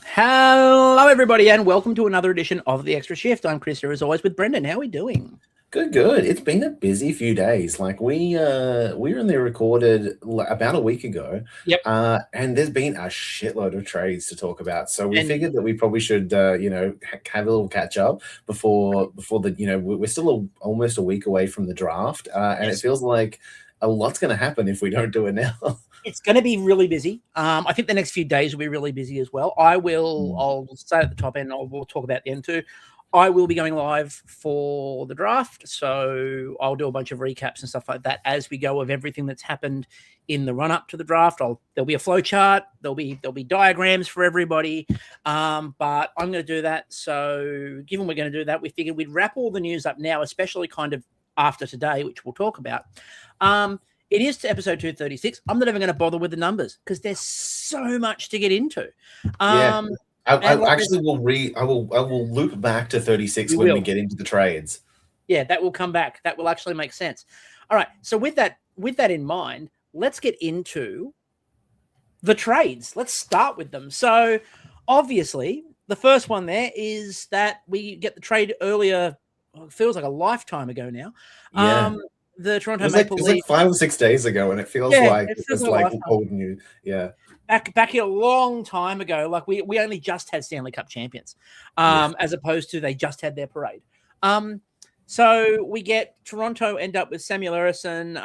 Hello, everybody, and welcome to another edition of The Extra Shift. I'm Chris here, as always, with Brendan. How are we doing? Good. It's been a busy few days. Like we only recorded about a week ago, Yep. and there's been a shitload of trades to talk about. So we And figured that we probably should, have a little catch up before the, we're still almost a week away from the draft, and it yes, feels like a lot's going to happen if we don't do it now. it's going to be really busy. I think the next few days will be really busy as well. I'll stay at the top end. We'll talk about the end too. I will be going live for the draft, so I'll do a bunch of recaps and stuff like that as we go of everything that's happened in the run up to the draft. There'll be a flow chart, there'll be diagrams for everybody, but I'm going to do that. So, given we're going to do that, we figured we'd wrap all the news up now, especially kind of after today, which we'll talk about. It is to episode 236. I'm not even going to bother with the numbers because there's so much to get into. Yeah. I like actually I will loop back to 36 You when we will. get into the trades. Yeah, that will come back. That will actually make sense. All right. So with that in mind, let's get into the trades. Let's start with them. So obviously, the first one there is that we get the trade earlier. It feels like a lifetime ago now. Yeah. The Toronto It Maple was Leafs. like 5 or 6 days ago, and it feels like It it feels was like a like lifetime. old news. Yeah. Back a long time ago, like we only just had Stanley Cup champions, as opposed to they just had their parade. So we get Toronto end up with Samuel Ersson,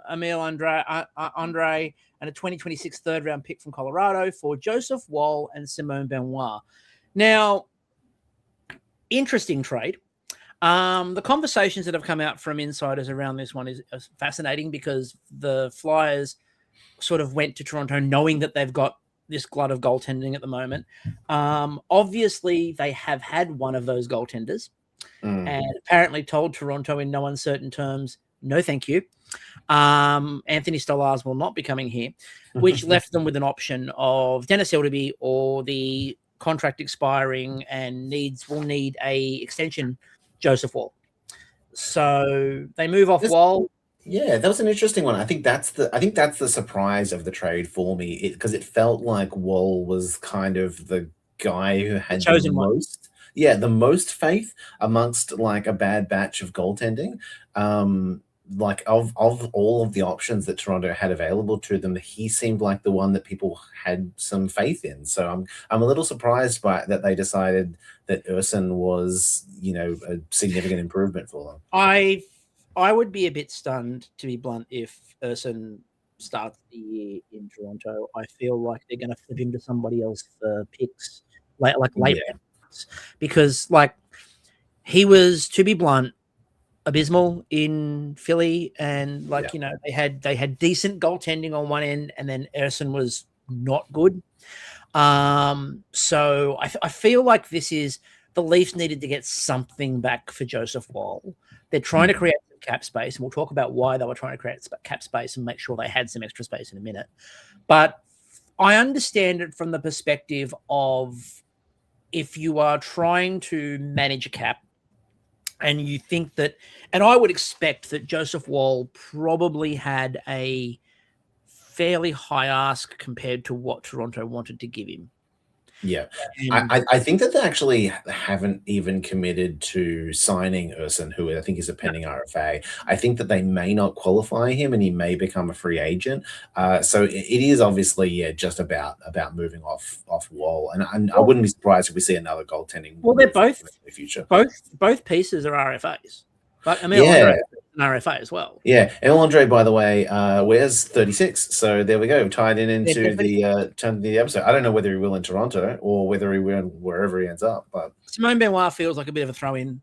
Emile Andre, and a 2026 third round pick from Colorado for Joseph Woll and Simone Benoit. Now, interesting trade. The conversations that have come out from insiders around this one is fascinating because the Flyers sort of went to Toronto knowing that they've got this glut of goaltending at the moment. Obviously, they have had one of those goaltenders and apparently told Toronto in no uncertain terms, no, thank you. Anthony Stolarz will not be coming here, which left them with an option of Dennis Hildeby or the contract expiring and will need a extension, Joseph Woll. So they move off Woll. Yeah, that was an interesting one. I think that's the surprise of the trade for me, because it felt like Woll was kind of the guy who had the most, the most faith amongst like a bad batch of goaltending. Like of all of the options that Toronto had available to them, he seemed like the one that people had some faith in. So I'm a little surprised by that they decided that Ersson was, a significant improvement for them. I would be a bit stunned, to be blunt, if Ersson starts the year in Toronto. I feel like they're going to flip him to somebody else for picks, late picks, because he was, to be blunt, abysmal in Philly, and they had decent goaltending on one end, and then Ersson was not good. So I feel like the Leafs needed to get something back for Joseph Woll. They're trying to create some cap space, and we'll talk about why they were trying to create cap space and make sure they had some extra space in a minute. But I understand it from the perspective of if you are trying to manage a cap and you think that, and I would expect that Joseph Woll probably had a fairly high ask compared to what Toronto wanted to give him. Yeah, I think that they actually haven't even committed to signing Ersson, who I think is a pending RFA. I think that they may not qualify him, and he may become a free agent. So it is obviously, just about moving off Woll, and I wouldn't be surprised if we see another goaltending. Well, they're both in the future. Both pieces are RFAs. Like Emile Andre is an RFA as well. Yeah, Emile Andre, by the way, wears 36. So there we go, tied into the episode. I don't know whether he will in Toronto or whether he will wherever he ends up. But Simone Benoit feels like a bit of a throw-in.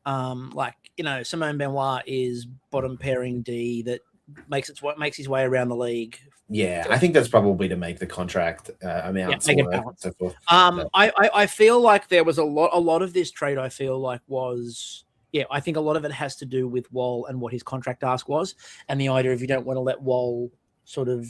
Simone Benoit is bottom pairing D that makes his way around the league. Yeah, I think that's probably to make the contract amounts work. So forth. I feel like there was a lot of this trade. I feel like was. Yeah, I think a lot of it has to do with Woll and what his contract ask was, and the idea of you don't want to let Woll sort of,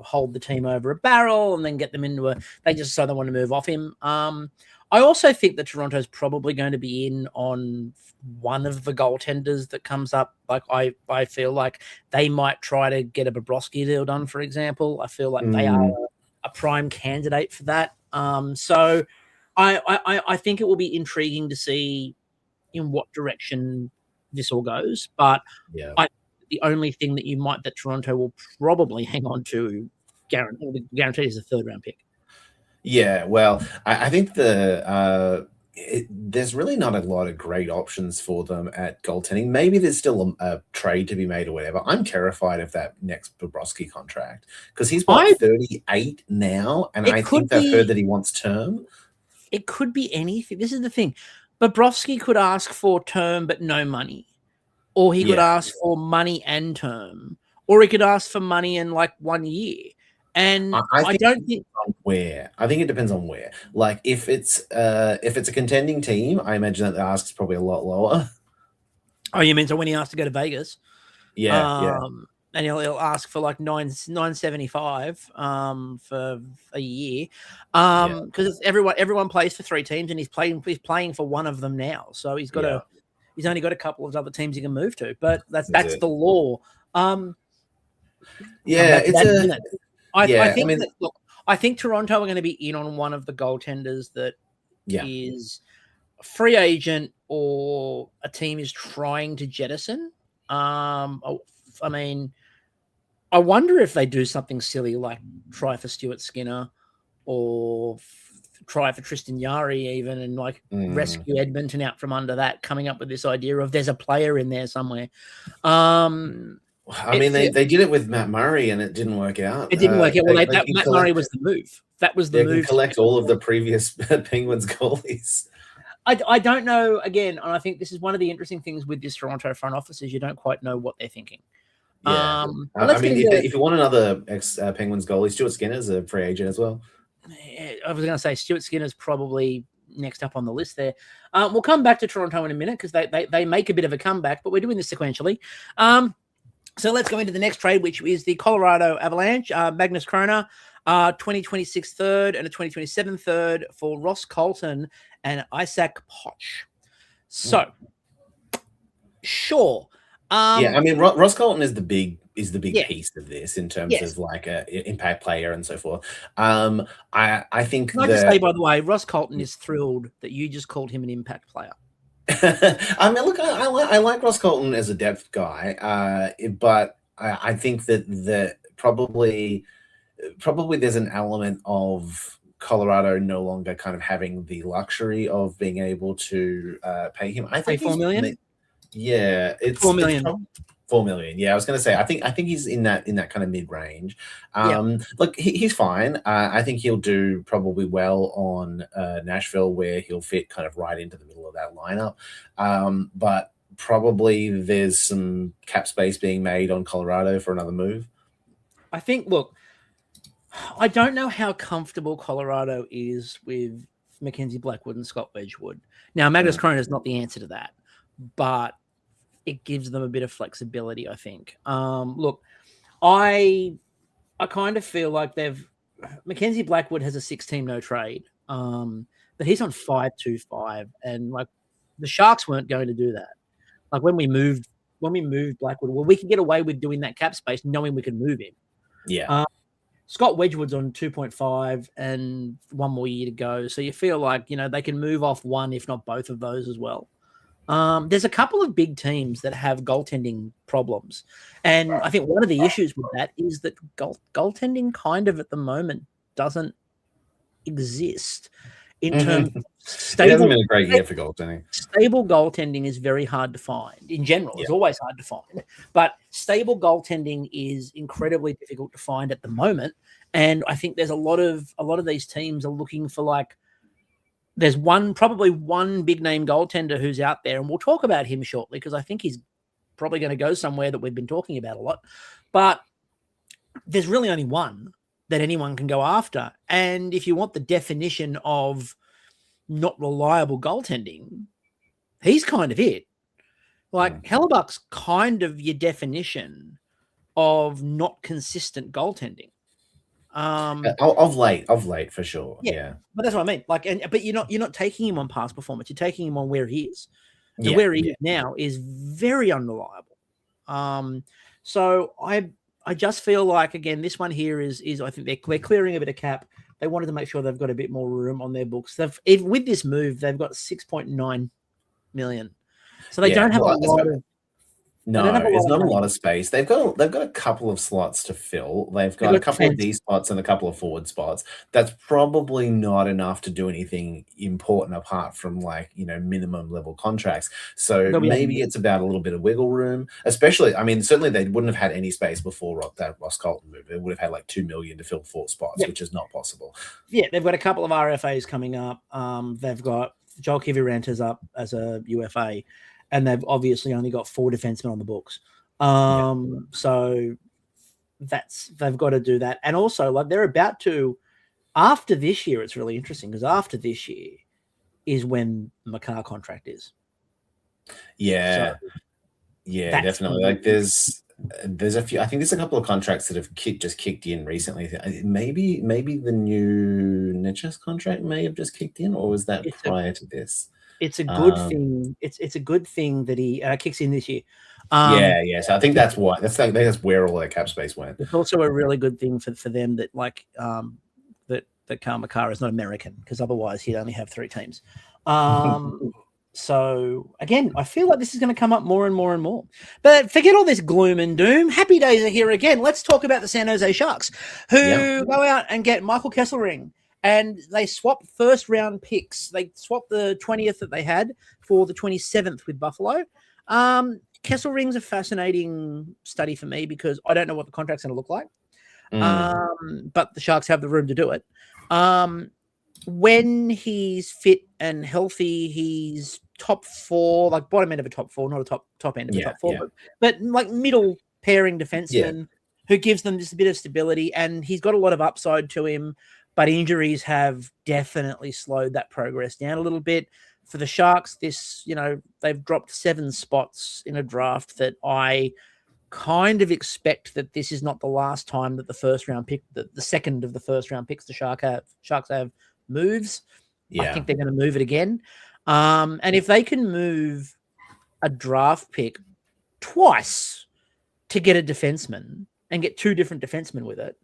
hold the team over a barrel and then get them into they just so they want to move off him. I also think that Toronto's probably going to be in on one of the goaltenders that comes up. Like I feel like they might try to get a Bobrovsky deal done, for example. I feel like they are a prime candidate for that. So I think it will be intriguing to see in what direction this all goes. But Yeah. The only thing that Toronto will probably hang on to guaranteed is a third round pick. Yeah, well, I think there's really not a lot of great options for them at goaltending. Maybe there's still a trade to be made or whatever. I'm terrified of that next Bobrovsky contract because he's 38 now, and I think I've heard that he wants term. It could be anything. This is the thing. Bobrovsky could ask for term but no money, or he could ask for money and term, or he could ask for money in like 1 year. And I don't think where. I think it depends on where. Like if it's a contending team, I imagine that the ask is probably a lot lower. Oh, you mean so when he asks to go to Vegas? Yeah. And he'll ask for like 975 for a year. Because everyone plays for 3 teams and he's playing for one of them now. So he's only got a couple of other teams he can move to. But that's the law. I think Toronto are going to be in on one of the goaltenders that is a free agent or a team is trying to jettison. I mean, I wonder if they do something silly like try for Stuart Skinner or try for Tristan Yari even and like rescue Edmonton out from under that, coming up with this idea of there's a player in there somewhere. I mean, they did it with Matt Murray and it didn't work out. It didn't work out. Well, Matt Murray was the move. That was the move. They can collect all of the previous Penguins goalies. I don't know, again, and I think this is one of the interesting things with this Toronto front office is you don't quite know what they're thinking. Yeah. I mean, if you want another ex-Penguins goalie, Stuart Skinner's a free agent as well. I was going to say Stuart Skinner's probably next up on the list there. We'll come back to Toronto in a minute because they make a bit of a comeback, but we're doing this sequentially. So let's go into the next trade, which is the Colorado Avalanche. Magnus Kroner, 2026 third and a 2027 third for Ross Colton and Isaac Potch. So, sure. I mean, Ross Colton is the big piece of this in terms of like an impact player and so forth. I think. Can I just say, by the way, Ross Colton is thrilled that you just called him an impact player. I mean, look, I like Ross Colton as a depth guy, but I think that probably there's an element of Colorado no longer kind of having the luxury of being able to pay him. I think $4 million. Yeah, it's $4 million. 4 million. Yeah, I was going to say. I think he's in that kind of mid range. Look, he's fine. I think he'll do probably well on Nashville, where he'll fit kind of right into the middle of that lineup. But probably there's some cap space being made on Colorado for another move. I think. Look, I don't know how comfortable Colorado is with Mackenzie Blackwood and Scott Wedgwood. Now, Magnus Kroner is not the answer to that, but it gives them a bit of flexibility, I think. Look, I kind of feel like Mackenzie Blackwood has a 6-team no trade, but he's on 5.25, and like the Sharks weren't going to do that. Like when we moved Blackwood, well, we could get away with doing that cap space, knowing we could move him. Yeah. Scott Wedgwood's on 2.5 and 1 more year to go, so you feel like they can move off one, if not both of those as well. There's a couple of big teams that have goaltending problems. And I think one of the issues with that is that goaltending kind of at the moment doesn't exist in terms of stable. It hasn't been a great year for goaltending. Stable goaltending is very hard to find. In general, it's always hard to find. But stable goaltending is incredibly difficult to find at the moment. And I think there's a lot of these teams are looking for like, there's probably one big name goaltender who's out there, and we'll talk about him shortly because I think he's probably going to go somewhere that we've been talking about a lot. But there's really only one that anyone can go after. And if you want the definition of not reliable goaltending, he's kind of it. Like Hellebuck's kind of your definition of not consistent goaltending. Of late for sure. Yeah. But that's what I mean. Like, but you're not taking him on past performance. You're taking him on where he is. And where he is now is very unreliable. So I just feel like, again, this one here is I think they're clearing a bit of cap. They wanted to make sure they've got a bit more room on their books. With this move, they've got 6.9 million. So they don't have a lot of. No, it's not a lot of space. They've got a couple of slots to fill. They've got a couple of D spots and a couple of forward spots. That's probably not enough to do anything important apart from minimum level contracts. So maybe it's about a little bit of wiggle room. Especially, I mean, certainly they wouldn't have had any space before that Ross Colton move. They would have had like 2 million to fill 4 spots, which is not possible. Yeah, they've got a couple of RFAs coming up. They've got Joel Kiviranta up as a UFA. And they've obviously only got 4 defensemen on the books. So they've got to do that. And also, they're about to, after this year, it's really interesting because after this year is when the McCarr contract is. Yeah. So definitely. There's a few, I think there's a couple of contracts that have just kicked in recently. Maybe the new Niches contract may have just kicked in, or was that prior to this? It's a good thing. It's a good thing that he kicks in this year. So I think that's why. That's where all their cap space went. It's also a really good thing for them that that Kyle McCarr is not American, because otherwise he'd only have 3 teams. So again, I feel like this is going to come up more and more and more. But forget all this gloom and doom. Happy days are here again. Let's talk about the San Jose Sharks, who go out and get Michael Kesselring. And they swap first-round picks. They swap the 20th that they had for the 27th with Buffalo. Kesselring's a fascinating study for me because I don't know what the contract's going to look like. But the Sharks have the room to do it. When he's fit and healthy, he's top 4, like bottom end of a top 4, not a top end of a top 4, but like middle pairing defenseman who gives them just a bit of stability. And he's got a lot of upside to him. But injuries have definitely slowed that progress down a little bit. For the Sharks, they've dropped 7 spots in a draft that I kind of expect that this is not the last time that the first round pick, the second of the first round picks the Sharks have moves. I think they're going to move it again. And if they can move a draft pick twice to get a defenseman and get 2 different defensemen with it,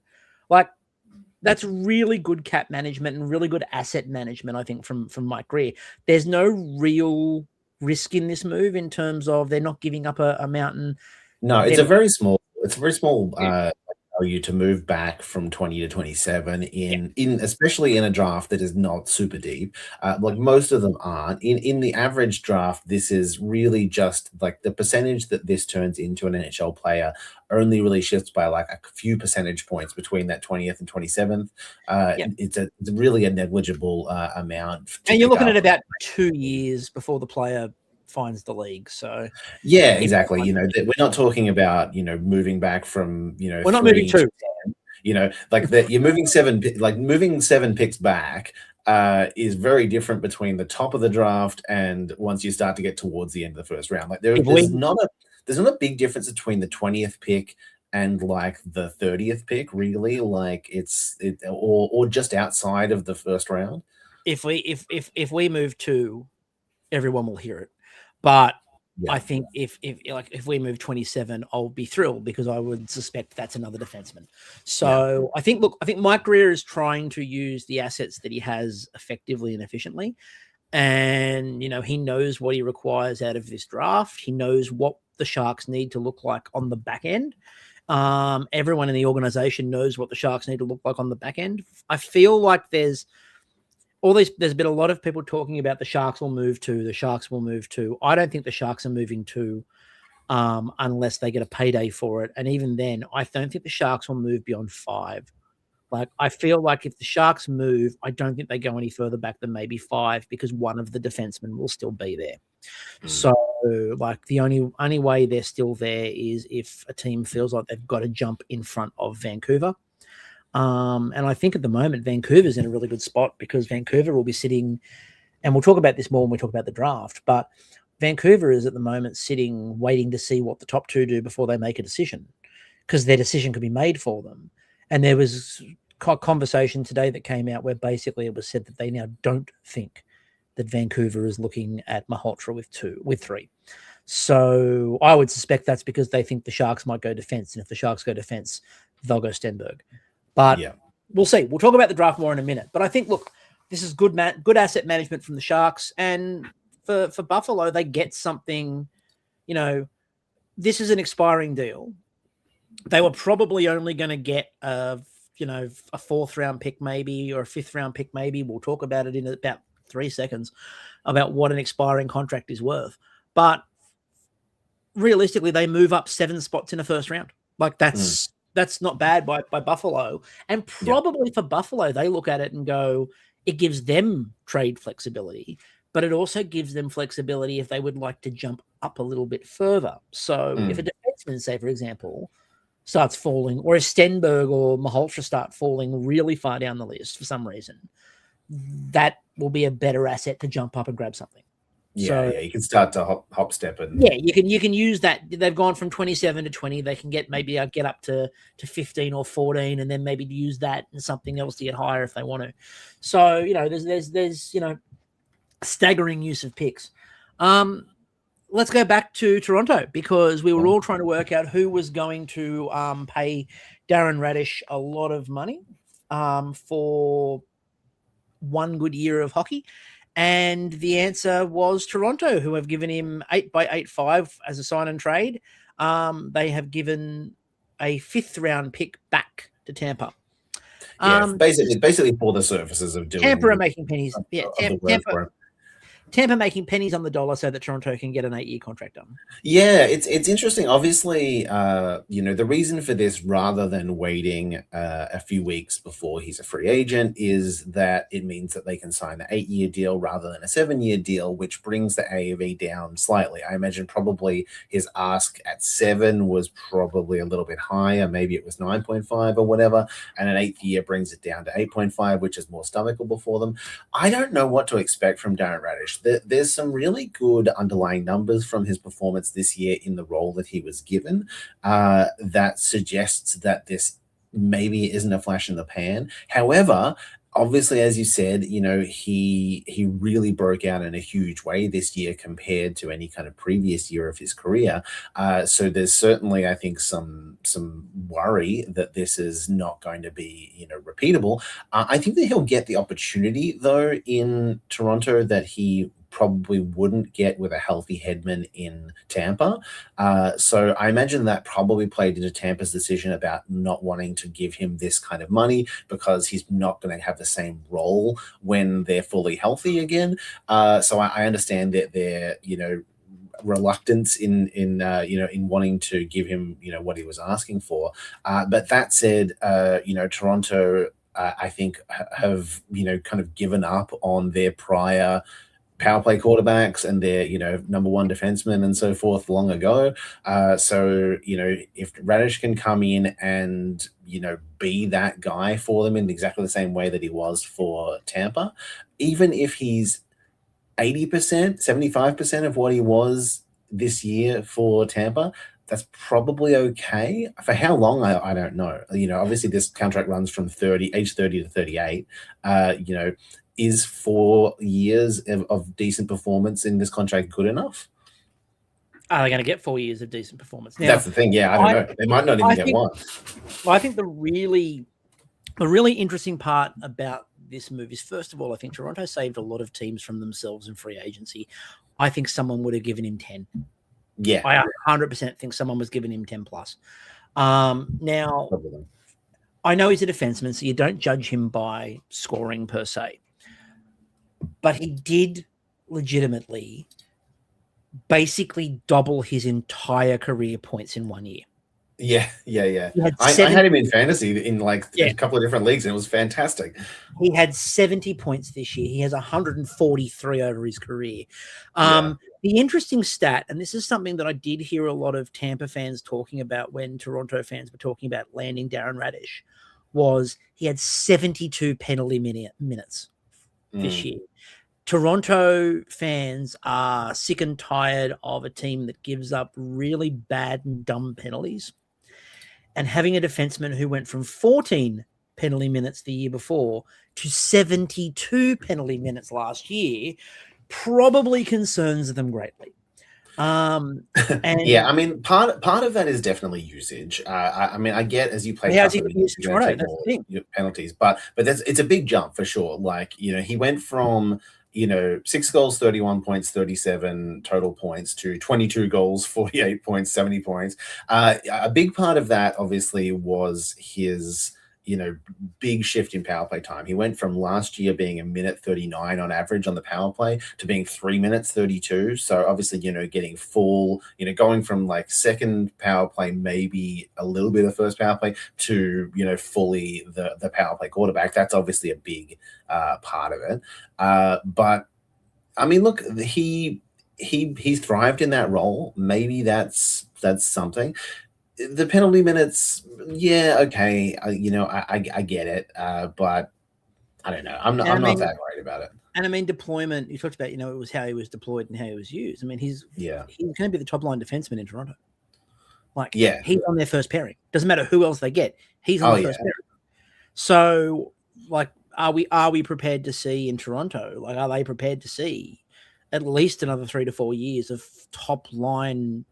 that's really good cap management and really good asset management, I think, from Mike Greer. There's no real risk in this move in terms of they're not giving up a mountain. No, it's a very small value to move back from 20 to 27 in especially in a draft that is not super deep. Like most of them aren't. In the average draft, this is really just like the percentage that this turns into an NHL player only really shifts by like a few percentage points between that 20th and 27th. It's really a negligible amount. And you're looking at about 2 years before the player finds the league. So exactly. We're not talking about moving back from we're not moving 2. You're moving 7 picks back is very different between the top of the draft and once you start to get towards the end of the first round. Like there's not a big difference between the 20th pick and like the 30th pick, really. Like or just outside of the first round. If we move 2, everyone will hear it. But I think if we move 27, I'll be thrilled because I would suspect that's another defenseman. So I think Mike Greer is trying to use the assets that he has effectively and efficiently. And, he knows what he requires out of this draft. He knows what the Sharks need to look like on the back end. Everyone in the organization knows what the Sharks need to look like on the back end. I feel like there's been a lot of people talking about the Sharks will move 2. I don't think the Sharks are moving 2 unless they get a payday for it. And even then, I don't think the Sharks will move beyond 5. Like, I feel like if the Sharks move, I don't think they go any further back than maybe 5 because one of the defensemen will still be there. So, like, the only way they're still there is if a team feels like they've got to jump in front of Vancouver. And I think at the moment, Vancouver's in a really good spot because Vancouver will be sitting, and we'll talk about this more when we talk about the draft, but Vancouver is at the moment sitting, waiting to see what the top 2 do before they make a decision because their decision could be made for them. And there was conversation today that came out where basically it was said that they now don't think that Vancouver is looking at Malhotra with 3. So I would suspect that's because they think the Sharks might go defense. And if the Sharks go defense, they'll go Stenberg. But we'll see. We'll talk about the draft more in a minute. But I think, look, this is good asset management from the Sharks. And for Buffalo, they get something, this is an expiring deal. They were probably only going to get a 4th round pick maybe, or a 5th round pick maybe. We'll talk about it in about 3 seconds about what an expiring contract is worth. But realistically, they move up 7 spots in a first round. Like that's not bad by Buffalo. And probably for Buffalo, they look at it and go, it gives them trade flexibility, but it also gives them flexibility if they would like to jump up a little bit further. So if a defenseman, say, for example, starts falling, or if Stenberg or Maholtra start falling really far down the list for some reason, that will be a better asset to jump up and grab something. Yeah, you can start to hop step and you can use that. They've gone from 27 to 20. They can get up to 15 or 14, and then maybe use that and something else to get higher if they want to. So there's staggering use of picks. Let's go back to Toronto, because we were all trying to work out who was going to pay Darren Radish a lot of money for one good year of hockey. And the answer was Toronto, who have given him 8x85 as a sign and trade. They have given a 5th round pick back to Tampa. Basically for the services of doing Tampa are making pennies. Tampa making pennies on the dollar so that Toronto can get an 8-year contract done. Yeah, it's interesting. Obviously, the reason for this, rather than waiting a few weeks before he's a free agent, is that it means that they can sign an 8-year deal rather than a 7-year deal, which brings the AAV down slightly. I imagine probably his ask at 7 was probably a little bit higher. Maybe it was 9.5 or whatever, and an 8th year brings it down to 8.5, which is more stomachable for them. I don't know what to expect from Darren Radish. There's some really good underlying numbers from his performance this year in the role that he was given that suggests that this maybe isn't a flash in the pan. However, obviously, as you said, he really broke out in a huge way this year compared to any kind of previous year of his career. So there's certainly, I think, some worry that this is not going to be, repeatable. I think that he'll get the opportunity, though, in Toronto that he probably wouldn't get with a healthy Hedman in Tampa. So I imagine that probably played into Tampa's decision about not wanting to give him this kind of money, because he's not going to have the same role when they're fully healthy again. So I understand that they're, reluctance in wanting to give him, what he was asking for. But that said, Toronto, I think have, kind of given up on their prior power play quarterbacks and their, number one defenseman and so forth long ago. So, if Radish can come in and, be that guy for them in exactly the same way that he was for Tampa, even if he's 80%, 75% of what he was this year for Tampa, that's probably okay. For how long, I don't know. Obviously this contract runs from age 30 to 38. Is 4 years of decent performance in this contract good enough? Are they going to get 4 years of decent performance? Now, that's the thing. Yeah, I don't know. They might not even get one. I think the really interesting part about this move is, first of all, I think Toronto saved a lot of teams from themselves in free agency. I think someone would have given him 10. Yeah. I 100% think someone was giving him 10 plus. Now, I know he's a defenseman, so you don't judge him by scoring per se. But he did legitimately basically double his entire career points in 1 year. Yeah. I had him in fantasy in a couple of different leagues, and it was fantastic. He had 70 points this year. He has 143 over his career. The interesting stat, and this is something that I did hear a lot of Tampa fans talking about when Toronto fans were talking about landing Darren Radish, was he had 72 penalty minutes this year. Toronto fans are sick and tired of a team that gives up really bad and dumb penalties. And having a defenseman who went from 14 penalty minutes the year before to 72 penalty minutes last year probably concerns them greatly. And yeah, I mean, part of that is definitely usage. I mean, I get as you play how's he tougher, going to use you're going to Toronto? take That's more the thing. penalties, but it's a big jump for sure. Like, he went from 6 goals, 31 points, 37 total points to 22 goals, 48 points, 70 points. A big part of that obviously was his big shift in power play time. He went from last year being 1 minute 39 on average on the power play to being 3 minutes 32. So obviously, getting full, going from like second power play, maybe a little bit of first power play to, fully the power play quarterback. That's obviously a big part of it. But I mean, look, he's thrived in that role. Maybe that's something. The penalty minutes, yeah, okay, I get it, but I don't know. I'm not that worried about it. And I mean, deployment. You talked about, it was how he was deployed and how he was used. I mean, he's going to be the top line defenseman in Toronto. Like, he's on their first pairing. Doesn't matter who else they get. He's on the first pairing. So, like, are we prepared to see in Toronto? Like, are they prepared to see at least another 3 to 4 years of top line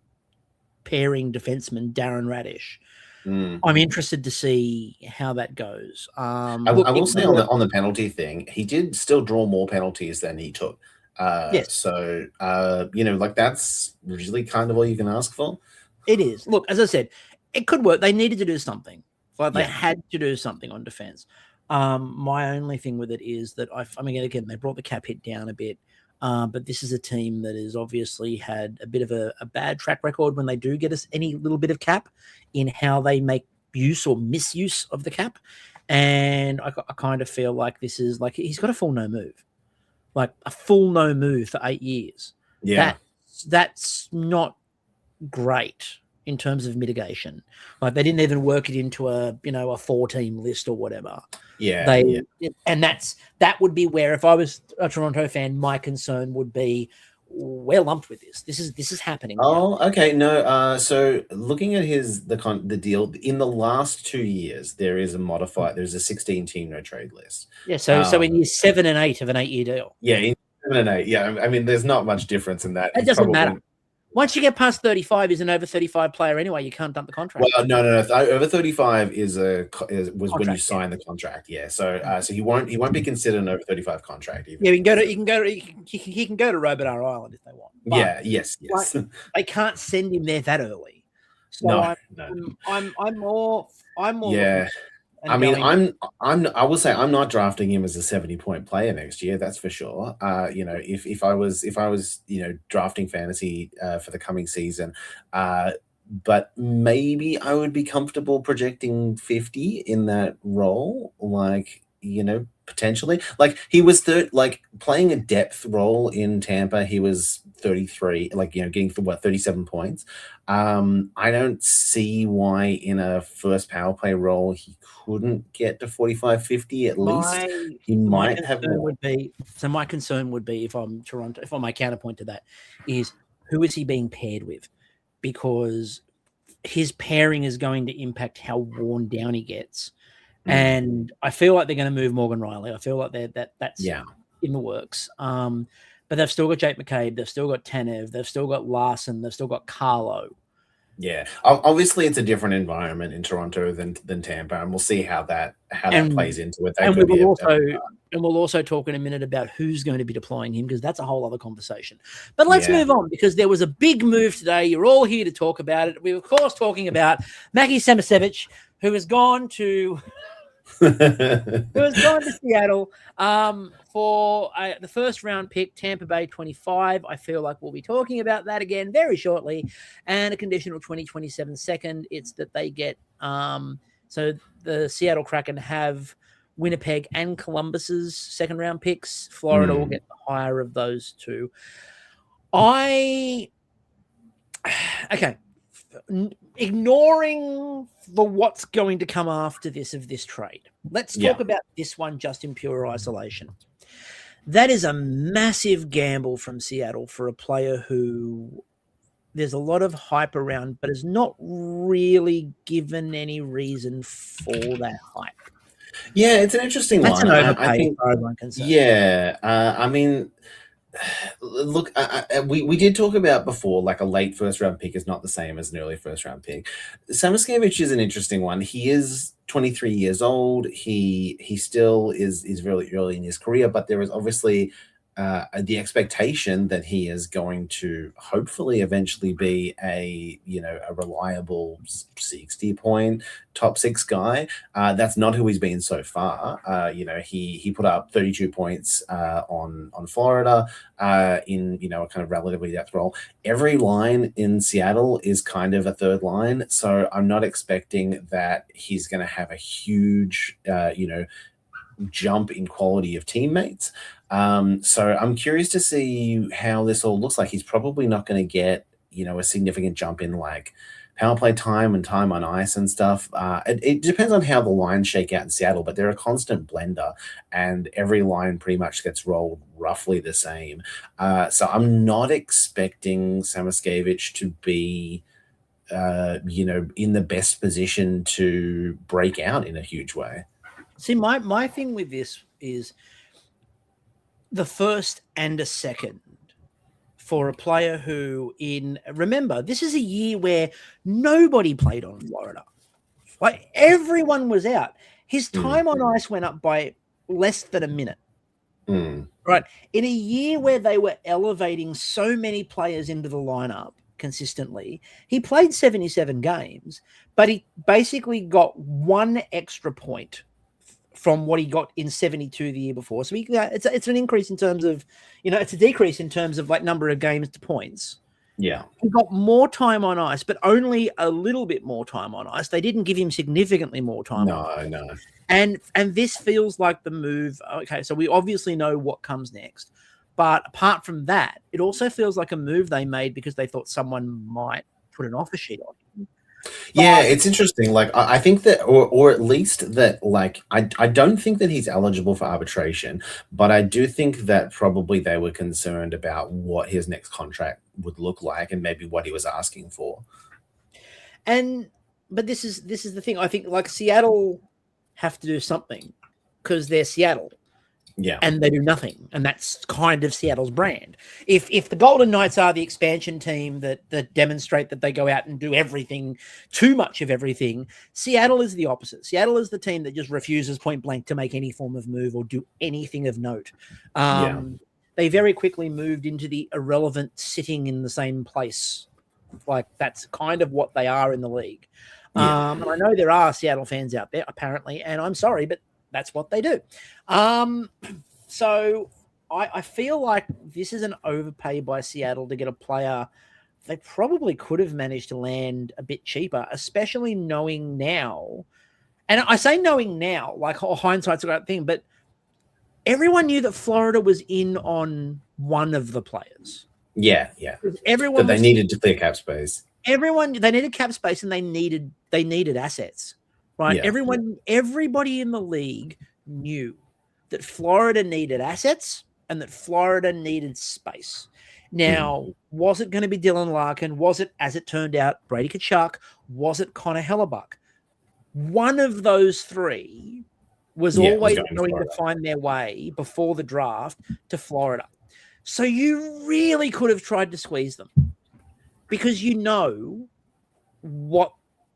pairing defenseman Darren Radish? I'm interested to see how that goes. I will say on the penalty thing, he did still draw more penalties than he took. Yes. So like that's usually kind of all you can ask for. It is. Look, as I said, it could work. They needed to do something. Like they had to do something on defense. My only thing with it is that I mean, again, they brought the cap hit down a bit. But this is a team that has obviously had a bit of a bad track record when they do get us any little bit of cap in how they make use or misuse of the cap. And I kind of feel like this is like he's got a full no move, like a full no move for 8 years. Yeah. That's not great in terms of mitigation. Like they didn't even work it into a 4-team list or whatever. And that would be where, if I was a Toronto fan, my concern would be, we're lumped with this. This is happening. Oh, okay. No. So looking at the deal in the last 2 years, there is a modified. There's a 16-team no trade list. Yeah. So in years 7 and 8 of an 8-year deal. Yeah, in 7 and 8. Yeah. I mean, there's not much difference in that. It doesn't matter. Once you get past 35, he's an over 35 player anyway. You can't dump the contract. Well, no. Over 35 was contract, when you sign the contract. Yeah. So he won't be considered an over 35 contract. Even. Yeah, he can go to Robert R. Island if they want. But, yes. Like, they can't send him there that early. So no. I'm more. Yeah. I mean, I will say I'm not drafting him as a 70-point player next year. That's for sure. If I was drafting fantasy for the coming season, but maybe I would be comfortable projecting 50 in that role. Like, potentially, like he was playing a depth role in Tampa. He was 33, getting 37 points. I don't see why in a first power play role he couldn't get to 45, 50 at least. He might have more. My concern would be if I'm Toronto, if my counterpoint to that is, who is he being paired with? Because his pairing is going to impact how worn down he gets. And I feel like they're going to move Morgan Riley. I feel like that's in the works. But they've still got Jake McCabe. They've still got Tanev. They've still got Larson. They've still got Carlo. Yeah, obviously it's a different environment in Toronto than Tampa, and we'll see how that plays into it. And we'll also talk in a minute about who's going to be deploying him, because that's a whole other conversation. But let's move on, because there was a big move today. You're all here to talk about it. We're of course talking about Mackie Samasevich, who has gone to Seattle for the first round pick, Tampa Bay 25. I feel like we'll be talking about that again very shortly, and a conditional 2027 second. It's that they get so the Seattle Kraken have Winnipeg and Columbus's second round picks. Florida will get the higher of those two. Ignoring what's going to come after this of this trade, let's talk about this one just in pure isolation. That is a massive gamble from Seattle for a player who there's a lot of hype around, but is not really given any reason for that hype. Yeah, it's an interesting one. That's an overpay, as far as I'm concerned. Yeah, I mean, Look, we did talk about before, like a late first round pick is not the same as an early first round pick. Samoskevich is an interesting one. He is 23 years old. He still is really early in his career, but there is obviously the expectation that he is going to hopefully eventually be a reliable 60-point top six guy. That's not who he's been so far. He put up 32 points on Florida in a kind of relatively depth role. Every line in Seattle is kind of a third line, so I'm not expecting that he's going to have a huge jump in quality of teammates. So I'm curious to see how this all looks like. He's probably not going to get, a significant jump in like power play time and time on ice and stuff. It depends on how the lines shake out in Seattle, but they're a constant blender and every line pretty much gets rolled roughly the same. So I'm not expecting Samoskevich to be, in the best position to break out in a huge way. See, my thing with this is the first and a second for a player who remember, this is a year where nobody played on Florida. Like everyone was out. His time on ice went up by less than a minute. Right. In a year where they were elevating so many players into the lineup consistently, he played 77 games, but he basically got one extra point from what he got in 72 the year before. So it's an increase in terms of, it's a decrease in terms of like number of games to points. Yeah. He got more time on ice, but only a little bit more time on ice. They didn't give him significantly more time. No. And this feels like the move. Okay, so we obviously know what comes next. But apart from that, it also feels like a move they made because they thought someone might put an offer sheet on him. Yeah, it's interesting. Like, I think that, or at least that, like, I don't think that he's eligible for arbitration, but I do think that probably they were concerned about what his next contract would look like and maybe what he was asking for. But this is the thing. I think like Seattle have to do something because they're Seattle. Yeah. And they do nothing. And that's kind of Seattle's brand. If the Golden Knights are the expansion team that demonstrate that they go out and do everything, too much of everything, Seattle is the opposite. Seattle is the team that just refuses point blank to make any form of move or do anything of note. They very quickly moved into the irrelevant sitting in the same place. Like that's kind of what they are in the league. And I know there are Seattle fans out there, apparently, and I'm sorry, but that's what they do. So I feel like this is an overpay by Seattle to get a player they probably could have managed to land a bit cheaper, especially knowing now. And I say knowing now, like hindsight's a great thing, but everyone knew that Florida was in on one of the players. Yeah. Everyone they needed to clear cap space. They needed cap space and they needed assets. Right. Yeah. Everybody in the league knew that Florida needed assets and that Florida needed space. Now, was it going to be Dylan Larkin? Was it, as it turned out, Brady Tkachuk? Was it Connor Hellebuck? One of those three was always going to find their way before the draft to Florida. So you really could have tried to squeeze them because you know what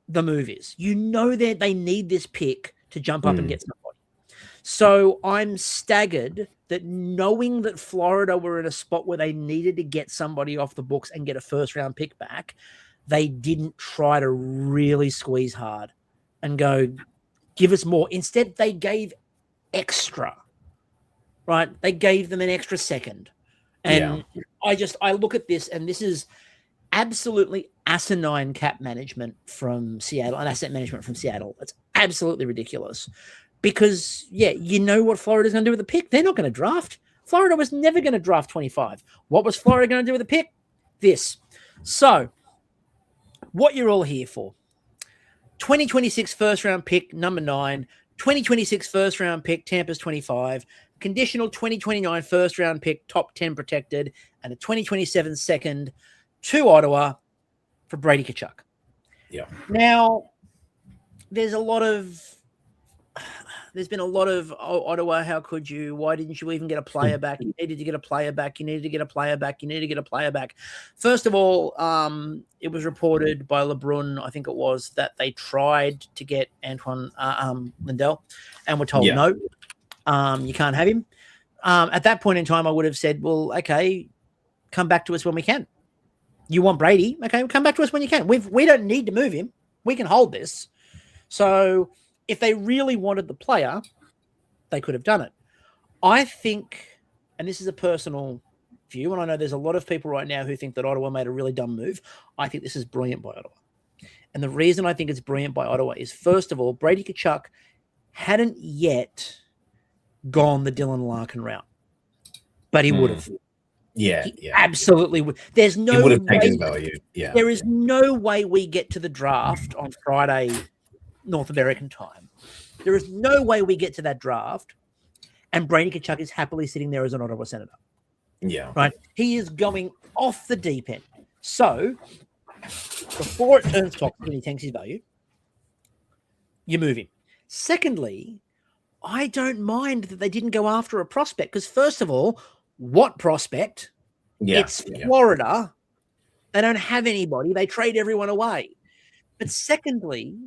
the move is. You know that they need this pick to jump up and get somebody. So I'm staggered that knowing that Florida were in a spot where they needed to get somebody off the books and get a first round pick back, they didn't try to really squeeze hard and go, give us more. Instead, they gave extra, right? They gave them an extra second. And I look at this and this is absolutely asinine cap management from Seattle and asset management from Seattle. It's absolutely ridiculous because, you know what Florida's going to do with the pick. They're not going to draft. Florida was never going to draft 25. What was Florida going to do with the pick? This. So what you're all here for, 2026 first round pick, number 9, 2026 first round pick, Tampa's 25, conditional 2029 first round pick, top 10 protected, and a 2027 second to Ottawa for Brady Tkachuk. Yeah. Now, there's a lot of there's been a lot of, Ottawa, how could you? Why didn't you even get a player back? You needed to get a player back. You needed to get a player back. You needed to get a player back. First of all, it was reported by LeBrun, I think it was, that they tried to get Antoine Lindell and were told, no, you can't have him. At that point in time, I would have said, well, okay, come back to us when we can. You want Brady? Okay, come back to us when you can. We don't need to move him. We can hold this. So if they really wanted the player, they could have done it. I think, and this is a personal view, and I know there's a lot of people right now who think that Ottawa made a really dumb move. I think this is brilliant by Ottawa. And the reason I think it's brilliant by Ottawa is, first of all, Brady Tkachuk hadn't yet gone the Dylan Larkin route, but he would have. Yeah, absolutely would. There's no he would have taken way, value. Yeah, there is no way we get to the draft on Friday, North American time. There is no way we get to that draft, and Brady Tkachuk is happily sitting there as an Ottawa Senator. Yeah, right. He is going off the deep end. So before it turns toxic and he tanks his value, you move him. Secondly, I don't mind that they didn't go after a prospect, because first of all, what prospect? It's Florida. They don't have anybody. They trade everyone away. But secondly,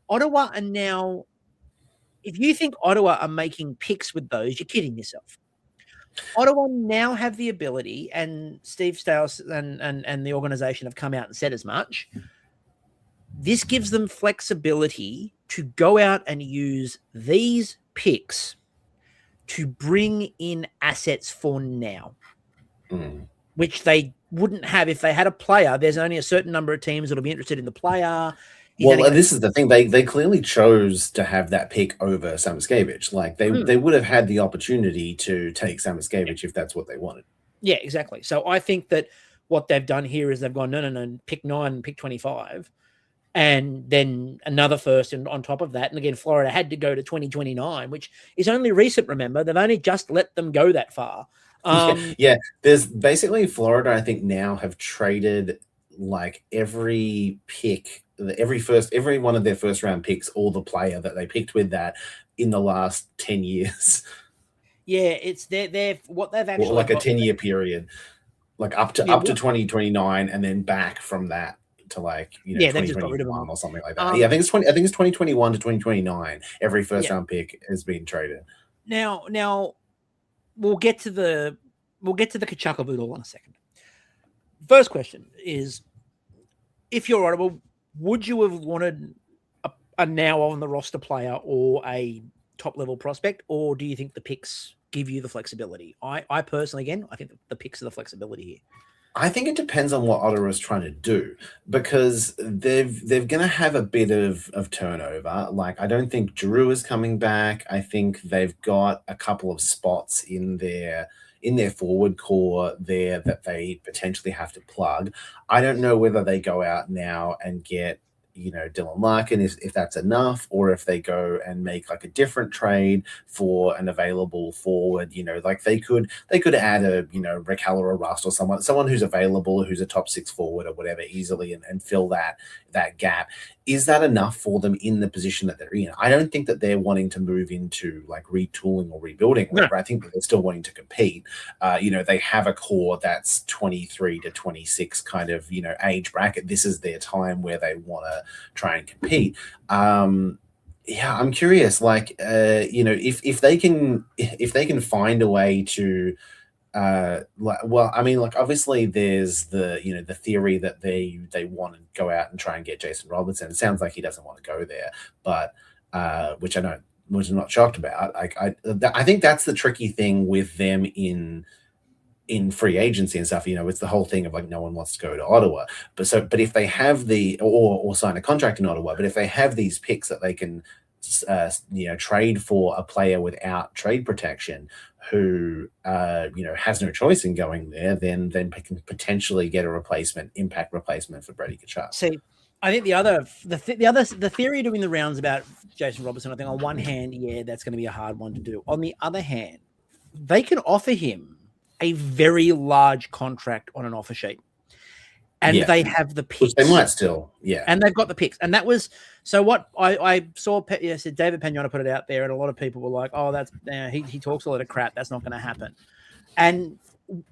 Ottawa are now, if you think Ottawa are making picks with those, you're kidding yourself. Ottawa now have the ability, and Steve Stales and the organization have come out and said as much. This gives them flexibility to go out and use these picks to bring in assets for now, which they wouldn't have if they had a player. There's only a certain number of teams that'll be interested in the player. Well, this is the thing. They clearly chose to have that pick over Samoskevich. Like they would have had the opportunity to take Samoskevich if that's what they wanted. Yeah, exactly. So I think that what they've done here is they've gone, no, pick 9, pick 25. And then another first on top of that. And again, Florida had to go to 2029, which is only recent, remember. They've only just let them go that far. There's basically Florida, I think, now have traded like every pick, every one of their first round picks, or the player that they picked with that in the last 10 years. Yeah, it's they're what they've actually, or like a 10-year period, like up to 2029, and then back from that to like 2021 or something like that. I think it's 2021 to 2029. Every first round pick has been traded. Now we'll get to the Tkachuk of it all in a second. First question is, if you're Ottawa, would you have wanted a now on the roster player or a top level prospect, or do you think the picks give you the flexibility? I personally, again, I think the picks are the flexibility here. I think it depends on what Ottawa is trying to do, because they're going to have a bit of turnover. Like, I don't think Drew is coming back. I think they've got a couple of spots in their forward core there that they potentially have to plug. I don't know whether they go out now and get Dylan Larkin, if that's enough, or if they go and make like a different trade for an available forward. Like they could add a Raquel or a Rust or someone who's available, who's a top 6 forward or whatever, easily and fill that gap. Is that enough for them in the position that they're in? I don't think that they're wanting to move into like retooling or rebuilding. Whatever. I think that they're still wanting to compete. They have a core that's 23 to 26 kind of age bracket. This is their time where they want to try and compete. I'm curious, like if they can find a way to obviously there's the theory that they want to go out and try and get Jason Robertson. It sounds like he doesn't want to go there, but which I'm not shocked about. I think that's the tricky thing with them in free agency and stuff. It's the whole thing of like no one wants to go to Ottawa, but if they have or sign a contract in Ottawa, but if they have these picks that they can trade for a player without trade protection who has no choice in going there, then can potentially get a impact replacement for Brady Tkachuk. See, I think the theory doing the rounds about Jason Robertson, I think on one hand, that's going to be a hard one to do. On the other hand, they can offer him a very large contract on an offer sheet. and they have the picks. Which they might still, and they've got the picks. And that was so. What I saw, said David Pagnotta put it out there, and a lot of people were like, "Oh, that's he talks a lot of crap. That's not going to happen." And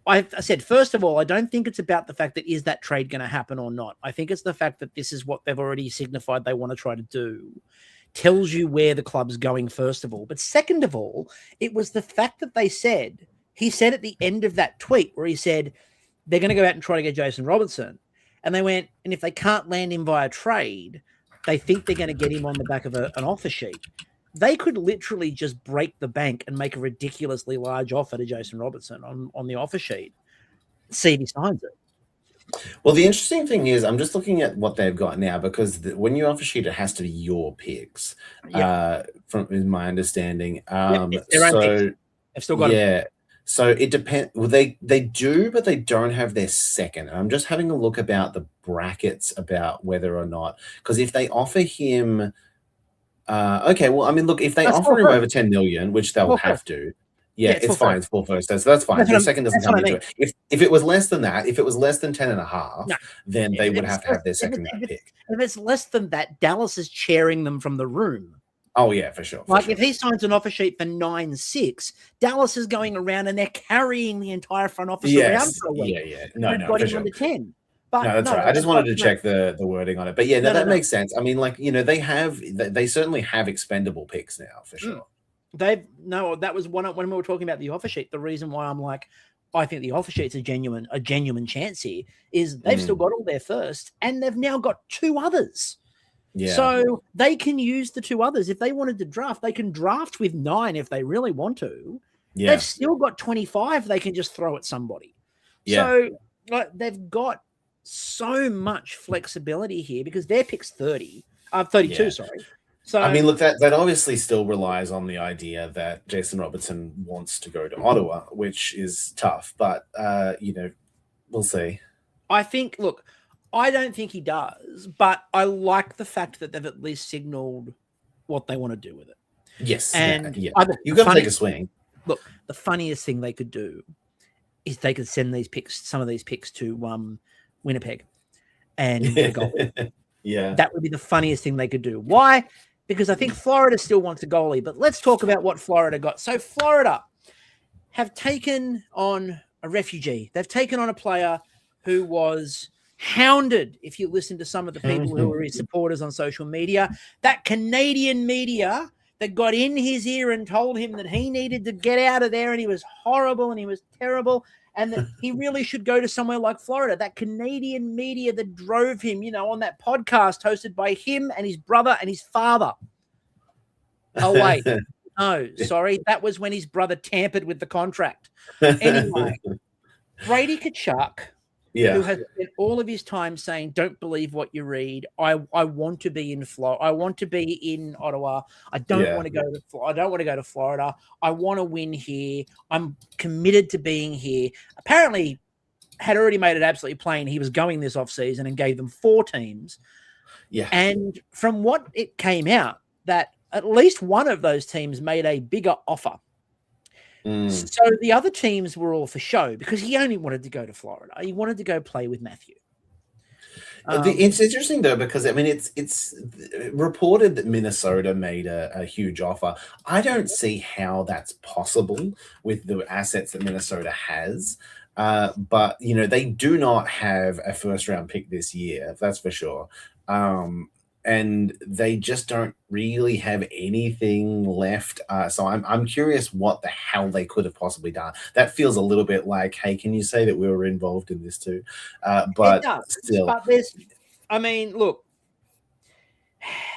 I said, first of all, I don't think it's about the fact that is that trade going to happen or not. I think it's the fact that this is what they've already signified they want to try to do. Tells you where the club's going, first of all. But second of all, it was the fact that he said at the end of that tweet where he said they're going to go out and try to get Jason Robertson. And they went, and if they can't land him via trade, they think they're going to get him on the back of an offer sheet. They could literally just break the bank and make a ridiculously large offer to Jason Robertson on the offer sheet. See if he signs it. Well, the interesting thing is, I'm just looking at what they've got now, because when you offer sheet, it has to be your picks, from my understanding. It's their own picks. They've still got it. So it depends. Well, they do, but they don't have their second. I'm just having a look about the brackets about whether or not, because if they offer him. Okay, well, I mean, look, if they offer him over 10 million, which they'll have to, it's fine. It's full first. So that's fine. The second doesn't come into it. If it was less than that, if it was less than 10 and a half, then they would have to have their second round pick. If it's less than that, Dallas is cheering them from the room. Oh, yeah, for sure. If he signs an offer sheet for 9-6, Dallas is going around and they're carrying the entire front office around for a week. No, got him under 10. But no, that's right. I just wanted to check the wording on it. But that makes sense. I mean, they certainly have expendable picks now, for sure. That was when we were talking about the offer sheet. The reason why I'm like, I think the offer sheet's a genuine chance here is they've still got all their first, and they've now got 2 others. Yeah. So they can use the 2 others. If they wanted to draft, they can draft with 9 if they really want to. Yeah. They've still got 25 they can just throw at somebody. Yeah. So they've got so much flexibility here because their pick's 32, sorry. So I mean, look, that obviously still relies on the idea that Jason Robertson wants to go to Ottawa, which is tough, but we'll see. I don't think he does, but I like the fact that they've at least signaled what they want to do with it. Yes. And you've got to take a swing. Look, the funniest thing they could do is they could send some of these picks to Winnipeg and go. Yeah. That would be the funniest thing they could do. Why? Because I think Florida still wants a goalie, but let's talk about what Florida got. So Florida have taken on a refugee. They've taken on a player who was hounded, if you listen to some of the people who are his supporters on social media, that Canadian media that got in his ear and told him that he needed to get out of there and he was horrible and he was terrible and that he really should go to somewhere like Florida. That Canadian media that drove him, on that podcast hosted by him and his brother and his father. Oh, wait. No, sorry. That was when his brother tampered with the contract. Anyway, Brady Tkachuk, who has spent all of his time saying, don't believe what you read. I want to be in Florida. I want to be in Ottawa. I don't want to go to Florida. I want to win here. I'm committed to being here. Apparently had already made it absolutely plain he was going this offseason and gave them 4 teams. Yeah. And from what it came out, that at least one of those teams made a bigger offer. So the other teams were all for show because he only wanted to go to Florida. He wanted to go play with Matthew. It's interesting though because I mean it's reported that Minnesota made a huge offer. I don't see how that's possible with the assets that Minnesota has. But they do not have a first round pick this year. That's for sure. And they just don't really have anything left. So I'm curious what the hell they could have possibly done. That feels a little bit like, hey, can you say that we were involved in this too? But still. But look,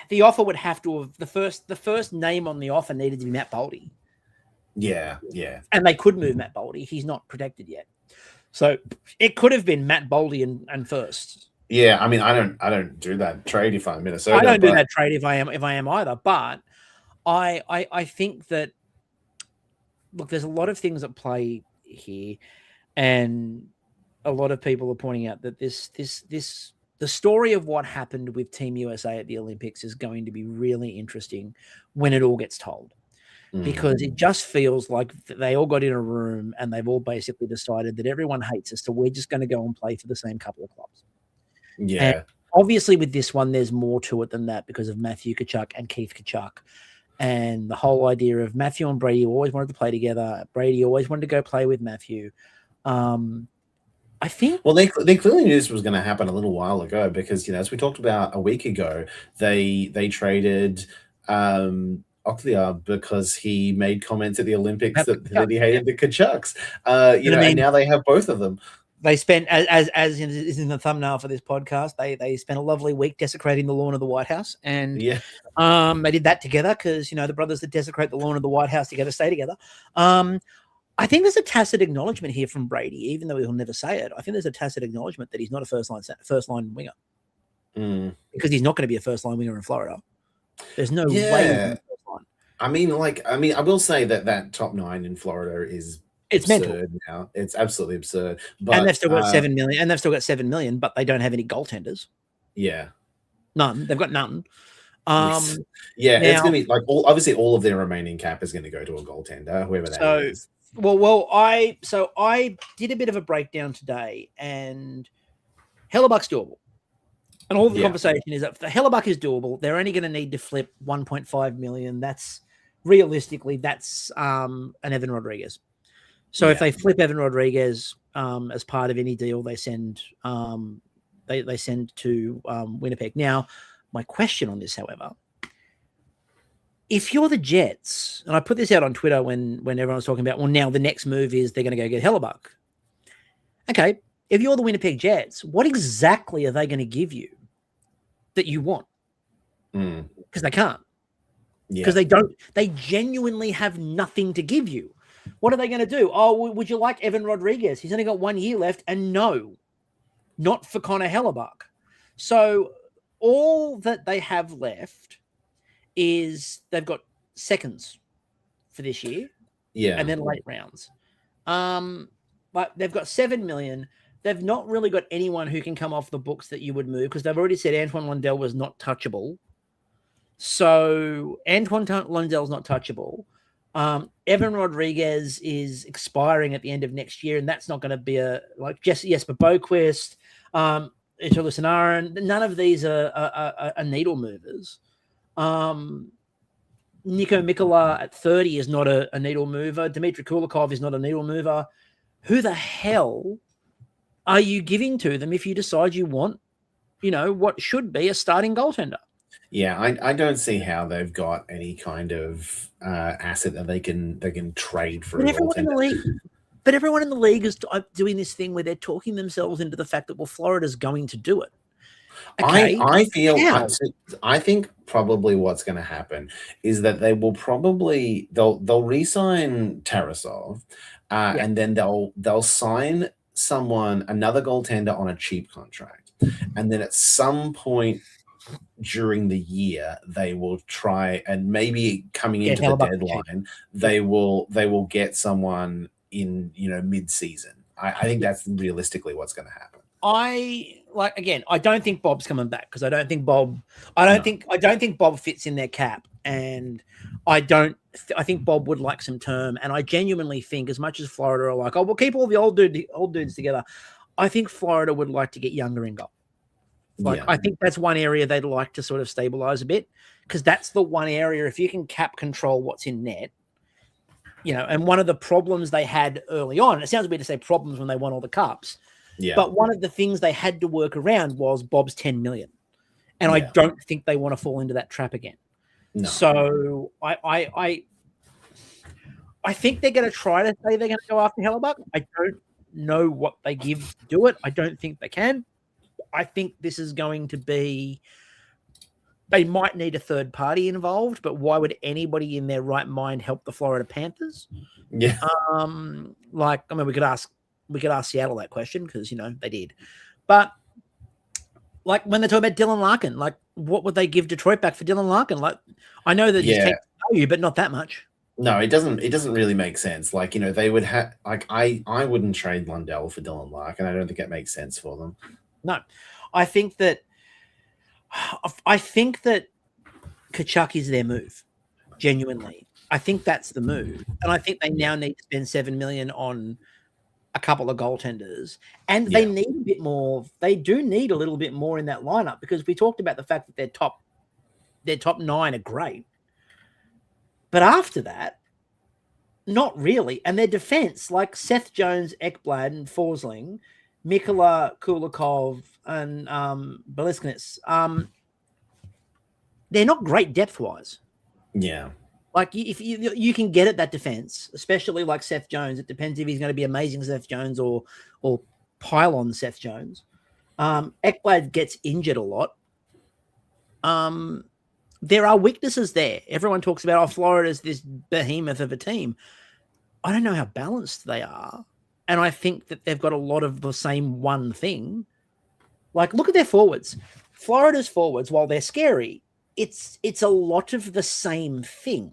the offer would have to have the first name on the offer needed to be Matt Boldy. Yeah. And they could move Matt Boldy. He's not protected yet. So it could have been Matt Boldy and first. Yeah, I mean, I don't do that trade if I'm Minnesota. I don't do that trade if I am either. But I think that there's a lot of things at play here, and a lot of people are pointing out that the story of what happened with Team USA at the Olympics is going to be really interesting when it all gets told. Because it just feels like they all got in a room and they've all basically decided that everyone hates us, so we're just going to go and play for the same couple of clubs. Yeah. And obviously, with this one, there's more to it than that because of Matthew Tkachuk and Keith Tkachuk. And the whole idea of Matthew and Brady always wanted to play together. Brady always wanted to go play with Matthew. I think. Well, they clearly knew this was going to happen a little while ago because, as we talked about a week ago, they traded Ocliar because he made comments at the Olympics that he hated the Tkachuks. And now they have both of them. They spent, as is in the thumbnail for this podcast, they spent a lovely week desecrating the lawn of the White House, and they did that together because the brothers that desecrate the lawn of the White House together stay together. I think there's a tacit acknowledgement here from Brady, even though he'll never say it. I think there's a tacit acknowledgement that he's not a first line winger because he's not going to be a first line winger in Florida. There's no way. I will say that top 9 in Florida is. It's absurd now. It's absolutely absurd. But, and they've still got 7 million. And they've still got 7 million, but they don't have any goaltenders. Yeah, none. They've got none. It's gonna be like obviously all of their remaining cap is going to go to a goaltender, whoever that is. I did a bit of a breakdown today, and Hellebuck's doable. And all the conversation is that the Hellebuck is doable. They're only going to need to flip 1.5 million. That's realistically an Evan Rodriguez. So if they flip Evan Rodriguez as part of any deal, they send they send to Winnipeg. Now, my question on this, however, if you're the Jets, and I put this out on Twitter when everyone was talking about, well, now the next move is they're going to go get Hellebuck. Okay, if you're the Winnipeg Jets, what exactly are they going to give you that you want? Because they can't. Because they genuinely have nothing to give you. What are they going to do? Oh, would you like Evan Rodriguez? He's only got 1 year left, and no, not for Connor Hellebuck. So all that they have left is they've got seconds for this year, and then late rounds. But they've got 7 million. They've not really got anyone who can come off the books that you would move because they've already said Antoine Lundell was not touchable. So Antoine Lundell's not touchable. Evan Rodriguez is expiring at the end of next year, and that's not going to be but Boquist, Itulusanaran, none of these are needle movers. Nico Mikola at 30 is not a needle mover. Dmitry Kulikov is not a needle mover. Who the hell are you giving to them if you decide you want, what should be a starting goaltender? Yeah, I don't see how they've got any kind of asset that they can trade for. But everyone in the league is doing this thing where they're talking themselves into the fact that Florida's going to do it. Okay. I think probably what's going to happen is that they will they'll re-sign Tarasov, and then they'll sign another goaltender on a cheap contract, and then at some point during the year they will try, and maybe coming into the deadline they will get someone in mid-season. I think that's realistically what's going to happen. I don't think Bob's coming back because I don't think Bob fits in their cap, and I think Bob would like some term, and I genuinely think, as much as Florida are like, oh, we'll keep all the old dudes together, I think Florida would like to get younger in goal. I think that's one area they'd like to sort of stabilize a bit, because that's the one area, if you can cap control what's in net, and one of the problems they had early on, and it sounds weird to say problems when they won all the cups, but one of the things they had to work around was Bob's 10 million. And I don't think they want to fall into that trap again. No. So I think they're going to try to say they're going to go after Hellebuck. I don't know what they give to do it. I don't think they can. I think this is going to be, they might need a third party involved, but why would anybody in their right mind help the Florida Panthers? Yeah. We could ask Seattle that question because, they did. But when they talk about Dylan Larkin, what would they give Detroit back for Dylan Larkin? I know that he's taken value, but not that much. No, it doesn't really make sense. They would have, I wouldn't trade Lundell for Dylan Larkin. I don't think it makes sense for them. No, I think that Tkachuk is their move. Genuinely, I think that's the move, and I think they now need to spend $7 million on a couple of goaltenders, and they need a bit more. They do need a little bit more in that lineup, because we talked about the fact that their top 9 are great, but after that, not really. And their defense, like Seth Jones, Ekblad, and Forsling, Mikola Kulikov, and Belisknitz, they're not great depth-wise. Yeah. Like, if you can get at that defense, especially like Seth Jones. It depends if he's going to be amazing Seth Jones or pylon Seth Jones. Ekblad gets injured a lot. There are weaknesses there. Everyone talks about, Florida's this behemoth of a team. I don't know how balanced they are. And I think that they've got a lot of the same one thing. Like, look at their forwards. Florida's forwards, while they're scary, it's a lot of the same thing.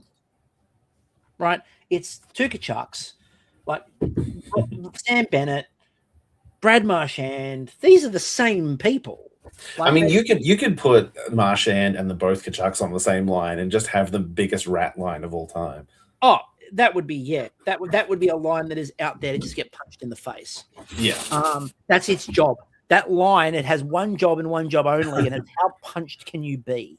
Right? It's Tukachuks, like Sam Bennett, Brad Marchand. These are the same people. Like, I mean, you could put Marchand and the both Tkachuks on the same line and just have the biggest rat line of all time. Oh, that would be that would be a line that is out there to just get punched in the face. Yeah. That's its job. That line, it has one job and one job only, and it's how punched can you be?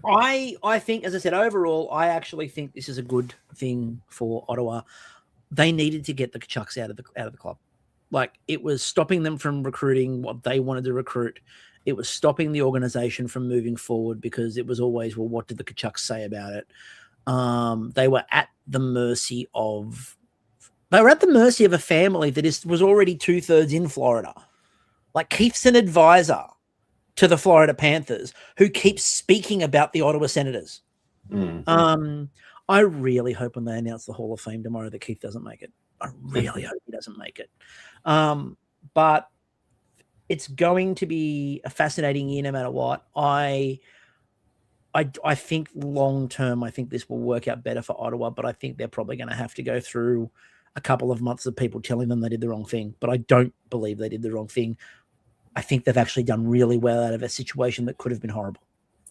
I think, as I said, overall, I actually think this is a good thing for Ottawa. They needed to get the Tkachuks out of the club. Like, it was stopping them from recruiting what they wanted to recruit. It was stopping the organization from moving forward, because it was always, well, what did the Tkachuks say about it? They were at the mercy of a family that was already 2/3 in Florida. Like, Keith's an advisor to the Florida Panthers, who keeps speaking about the Ottawa Senators. I really hope when they announce the Hall of Fame tomorrow that Keith doesn't make it. I really hope he doesn't make it. But it's going to be a fascinating year no matter what. I think long term, I think this will work out better for Ottawa, but I think they're probably going to have to go through a couple of months of people telling them they did the wrong thing. But I don't believe they did the wrong thing. I think they've actually done really well out of a situation that could have been horrible.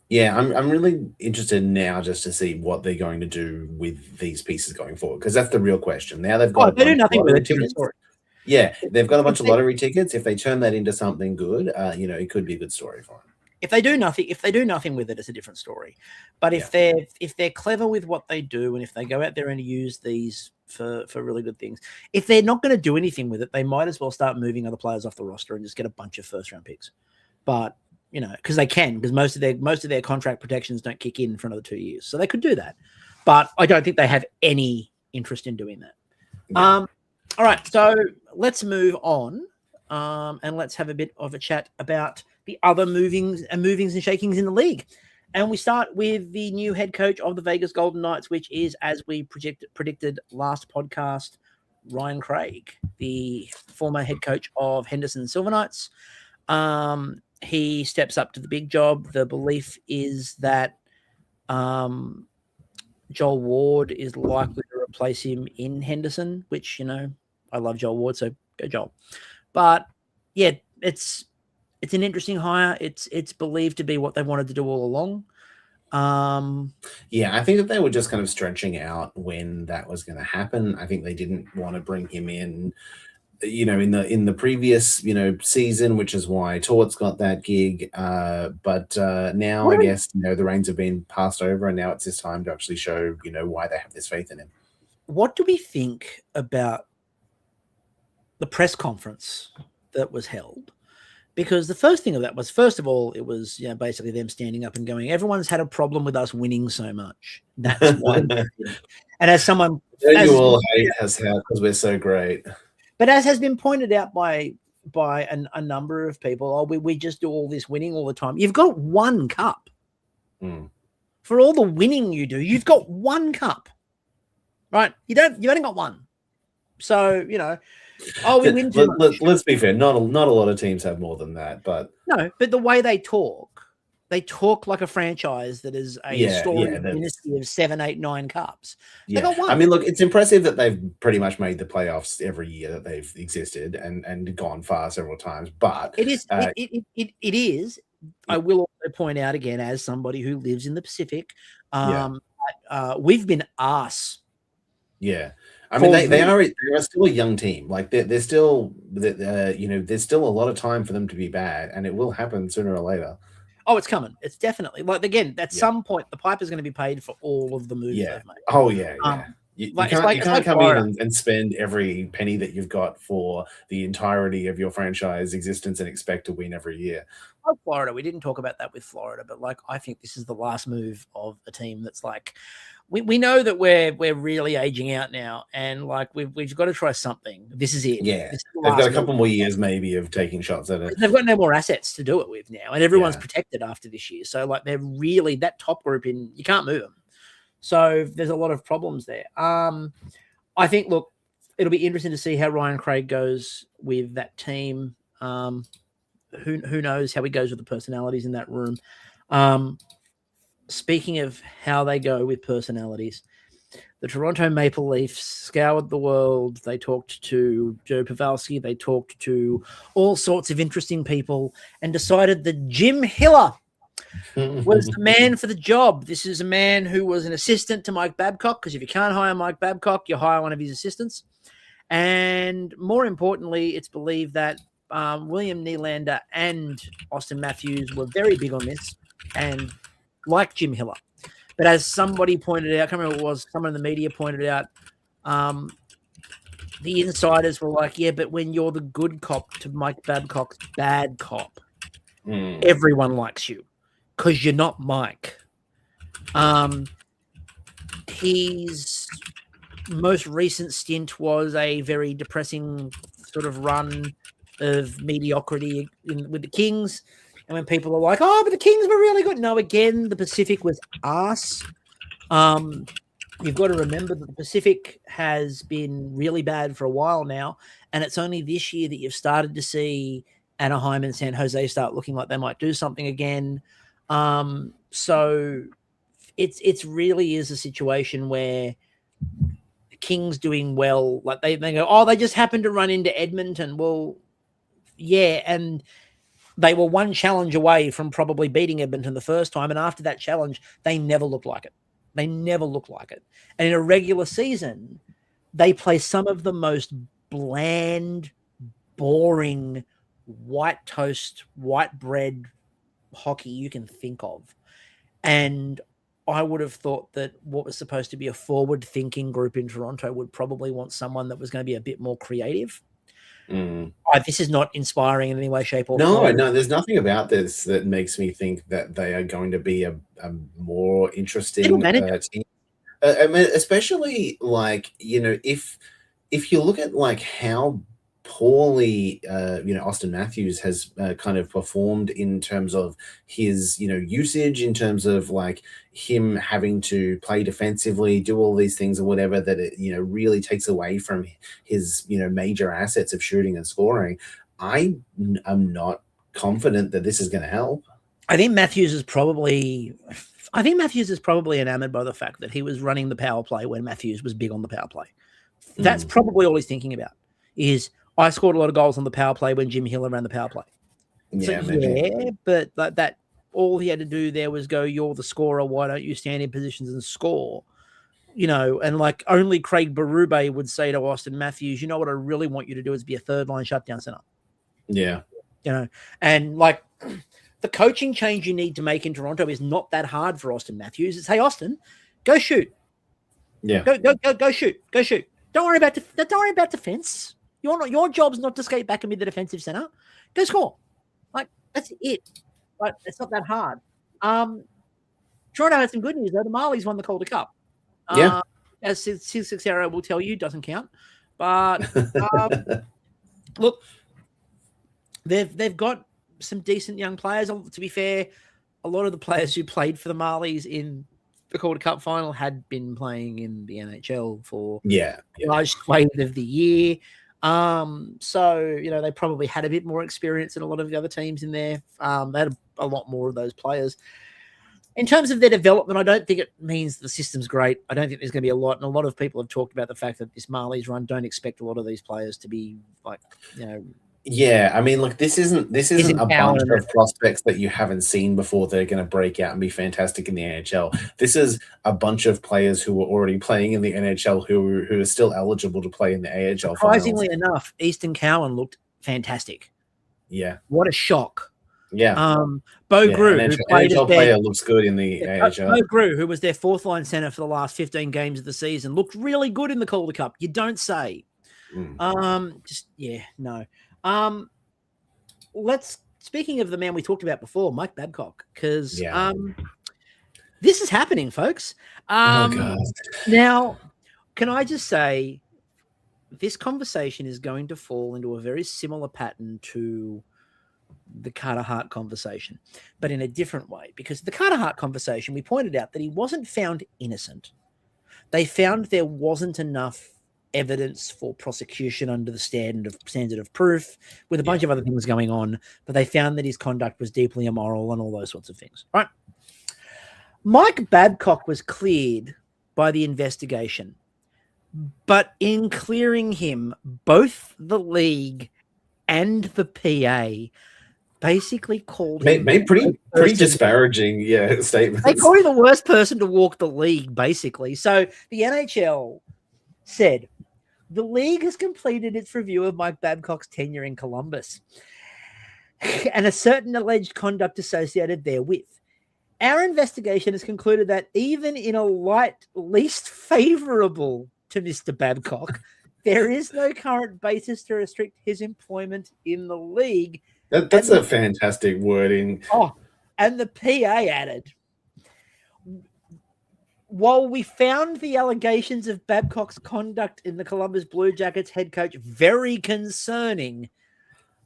Yeah, I'm really interested now just to see what they're going to do with these pieces going forward, because that's the real question. Now they've got they do nothing with it. Yeah, they've got a bunch of lottery tickets. If they turn that into something good, it could be a good story for them. If they do nothing with it, it's a different story. But if they're clever with what they do, and if they go out there and use these for really good things, if they're not going to do anything with it, they might as well start moving other players off the roster and just get a bunch of first-round picks. But because they can, because most of their contract protections don't kick in for another 2 years, so they could do that. But I don't think they have any interest in doing that. Yeah. All right, so let's move on, and let's have a bit of a chat about the other movings and shakings in the league. And we start with the new head coach of the Vegas Golden Knights, which is, as we predicted last podcast, Ryan Craig, the former head coach of Henderson Silver Knights. He steps up to the big job. The belief is that Joel Ward is likely to replace him in Henderson, which, I love Joel Ward, so go Joel. But yeah, it's an interesting hire. It's believed to be what they wanted to do all along. Yeah, I think that they were just kind of stretching out when that was going to happen. I think they didn't want to bring him in, in the previous, season, which is why Torts got that gig. But now I guess, the reins have been passed over, and now it's his time to actually show, why they have this faith in him. What do we think about the press conference that was held? Because the first thing of that was, first of all, it was basically them standing up and going, everyone's had a problem with us winning so much. That's why. And as someone... You all hate us because we're so great. But as has been pointed out by a number of people, we just do all this winning all the time. You've got one cup. For all the winning you do, you've got one cup. Right? You only got one. So, we win too much. Let's be fair. Not a lot of teams have more than that, but no. But the way they talk like a franchise that is a story dynasty of 7, 8, 9 cups. Yeah, got one. I mean, look, it's impressive that they've pretty much made the playoffs every year that they've existed and gone far several times. But it is. It is. I will also point out again, as somebody who lives in the Pacific, we've been arse. Yeah. I mean, they are still a young team. Like they're still, there's still a lot of time for them to be bad, and it will happen sooner or later. Oh, it's coming. It's definitely like again at some point the pipe is going to be paid for all of the moves they've made. Oh yeah. You can't come in and spend every penny that you've got for the entirety of your franchise existence and expect to win every year. Like Florida, we didn't talk about that with Florida, but like I think this is the last move of a team that's like we know that we're really aging out now, and like we've got to try something. This is it. Yeah, they've got a couple more years maybe of taking shots at it. They've got no more assets to do it with now, and everyone's protected after this year. So like they're really that top group you can't move them. So there's a lot of problems there. I think look, it'll be interesting to see how Ryan Craig goes with that team. Who knows how he goes with the personalities in that room. Speaking of how they go with personalities, the Toronto Maple Leafs scoured the world. They talked to Joe Pavelski. They talked to all sorts of interesting people and decided that Jim Hiller was the man for the job. This is a man who was an assistant to Mike Babcock, because if you can't hire Mike Babcock, you hire one of his assistants. And more importantly, it's believed that William Nylander and Austin Matthews were very big on this and like Jim Hiller. But as somebody pointed out, I can't remember what it was, someone in the media pointed out, the insiders were like, yeah, but when you're the good cop to Mike Babcock's bad cop, everyone likes you because you're not Mike. His most recent stint was a very depressing sort of run of mediocrity with the Kings. And when people are like, oh, but the Kings were really good. No, again, the Pacific was arse. You've got to remember that the Pacific has been really bad for a while now. And it's only this year that you've started to see Anaheim and San Jose start looking like they might do something again. So it's really is a situation where the Kings doing well, like they go, oh, they just happened to run into Edmonton. Well, yeah, and they were one challenge away from probably beating Edmonton the first time, and after that challenge, they never looked like it. They never looked like it. And in a regular season, they play some of the most bland, boring, white toast, white bread hockey you can think of. And I would have thought that what was supposed to be a forward-thinking group in Toronto would probably want someone that was going to be a bit more creative. This is not inspiring in any way, shape, or form. No, there's nothing about this that makes me think that they are going to be a more interesting team. I mean, especially like, if you look at like how poorly Austin Matthews has kind of performed in terms of his usage, in terms of like him having to play defensively, do all these things or whatever, that it really takes away from his major assets of shooting and scoring. I am not confident that this is going to help. I think Matthews is probably enamored by the fact that he was running the power play when Matthews was big on the power play. That's probably all he's thinking about is, I scored a lot of goals on the power play when Jim Hiller ran the power play. But like that, all he had to do there was go, you're the scorer, why don't you stand in positions and score? And like only Craig Berube would say to Austin Matthews, you know what I really want you to do is be a third line shutdown center. Yeah. And like the coaching change you need to make in Toronto is not that hard for Austin Matthews. It's, hey, Austin, go shoot. Yeah. Go shoot. Don't worry about defense. Your job's not to skate back and be the defensive center. Go score. Like, that's it. But it's not that hard. Toronto had some good news, though. The Marlies won the Calder Cup. As Sid Sixero will tell you, doesn't count. But look, they've got some decent young players. To be fair, a lot of the players who played for the Marlies in the Calder Cup final had been playing in the NHL for large swathe of the year. So, they probably had a bit more experience than a lot of the other teams in there. They had a lot more of those players. In terms of their development, I don't think it means the system's great. I don't think there's going to be a lot. And a lot of people have talked about the fact that this Marlies run don't expect a lot of these players to be like, Yeah, I mean, look, this isn't a bunch Cowan. of prospects that you haven't seen before that are going to break out and be fantastic in the NHL. This is a bunch of players who were already playing in the NHL who are still eligible to play in the AHL finals. Surprisingly enough, Easton Cowan looked fantastic. Yeah. What a shock. Yeah. Bo Yeah, Grew, who played NHL as their player looks good in the AHL. Bo Grew, who was their fourth line center for the last 15 games of the season, looked really good in the Calder Cup. You don't say. No. Speaking of the man we talked about before, Mike Babcock, because this is happening, folks. Oh God. Now, can I just say, this conversation is going to fall into a very similar pattern to the Carter Hart conversation, but in a different way. Because the Carter Hart conversation, we pointed out that he wasn't found innocent. They found there wasn't enough evidence for prosecution under the standard of proof, with a bunch of other things going on, but they found that his conduct was deeply immoral and all those sorts of things. Right? Mike Babcock was cleared by the investigation, but in clearing him, both the league and the PA basically called him made pretty disparaging statements. They called him the worst person to walk the league, basically. So the NHL said the league has completed its review of Mike Babcock's tenure in Columbus and a certain alleged conduct associated therewith. Our investigation has concluded that even in a light least favorable to Mr. Babcock, there is no current basis to restrict his employment in the league. That's a fantastic wording. Oh, and the PA added, while we found the allegations of Babcock's conduct in the Columbus Blue Jackets head coach very concerning,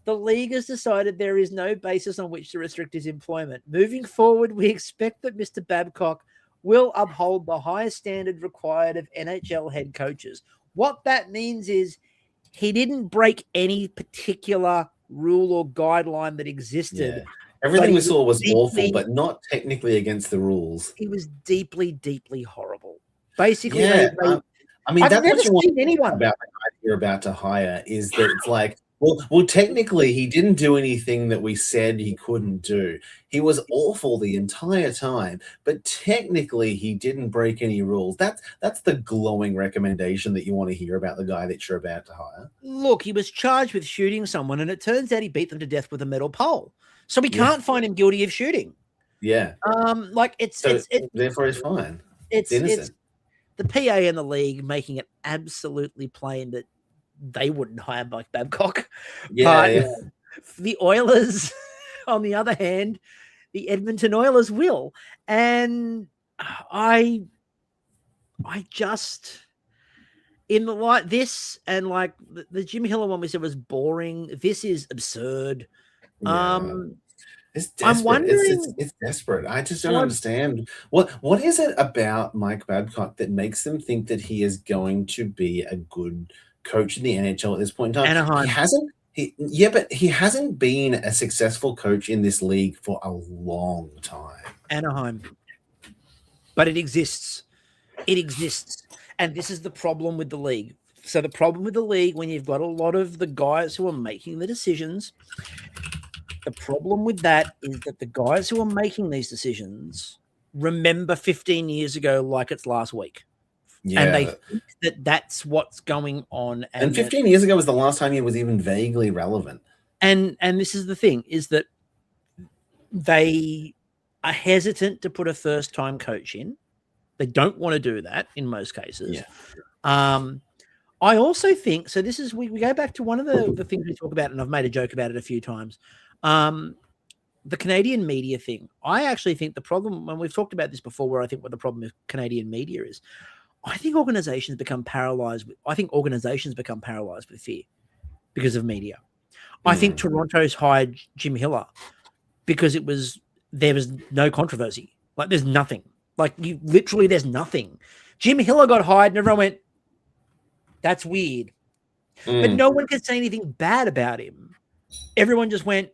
the league has decided there is no basis on which to restrict his employment. Moving forward, we expect that Mr. Babcock will uphold the highest standard required of NHL head coaches. What that means is he didn't break any particular rule or guideline that existed. Yeah. Everything we saw was awful, but not technically against the rules. He was deeply, deeply horrible. Basically, I mean, I've that's never what you seen want anyone about the guy you're about to hire is that it's like, well, technically, he didn't do anything that we said he couldn't do. He was awful the entire time, but technically, he didn't break any rules. That's the glowing recommendation that you want to hear about the guy that you're about to hire. Look, he was charged with shooting someone, and it turns out he beat them to death with a metal pole. So we can't find him guilty of shooting. Yeah. Therefore he's fine. It's innocent. The PA and the league making it absolutely plain that they wouldn't hire Mike Babcock. But the Oilers, on the other hand, the Edmonton Oilers will. And I just, in the light, this and like the Jim Hiller one we said was boring. This is absurd. It's desperate. I'm wondering, it's desperate. I just don't understand what is it about Mike Babcock that makes them think that he is going to be a good coach in the NHL at this point in time. Anaheim. But he hasn't been a successful coach in this league for a long time. Anaheim. But it exists. It exists. And this is the problem with the league. So the problem with the league, when you've got a lot of the guys who are making the decisions, the problem with that is that the guys who are making these decisions remember 15 years ago like it's last week. Yeah. And they think that that's what's going on. And 15 years ago was the last time he was even vaguely relevant. And this is the thing, is that they are hesitant to put a first-time coach in. They don't want to do that in most cases. Yeah. I also think, so this is, we go back to one of the things we talk about, and I've made a joke about it a few times, the Canadian media thing. I actually think the problem, and we've talked about this before, where I think what the problem with Canadian media is, I think organizations become paralyzed with fear because of media. I think Toronto's hired Jim Hiller because there was no controversy. Like there's nothing. Like there's nothing. Jim Hiller got hired and everyone went, that's weird. But no one could say anything bad about him. Everyone just went,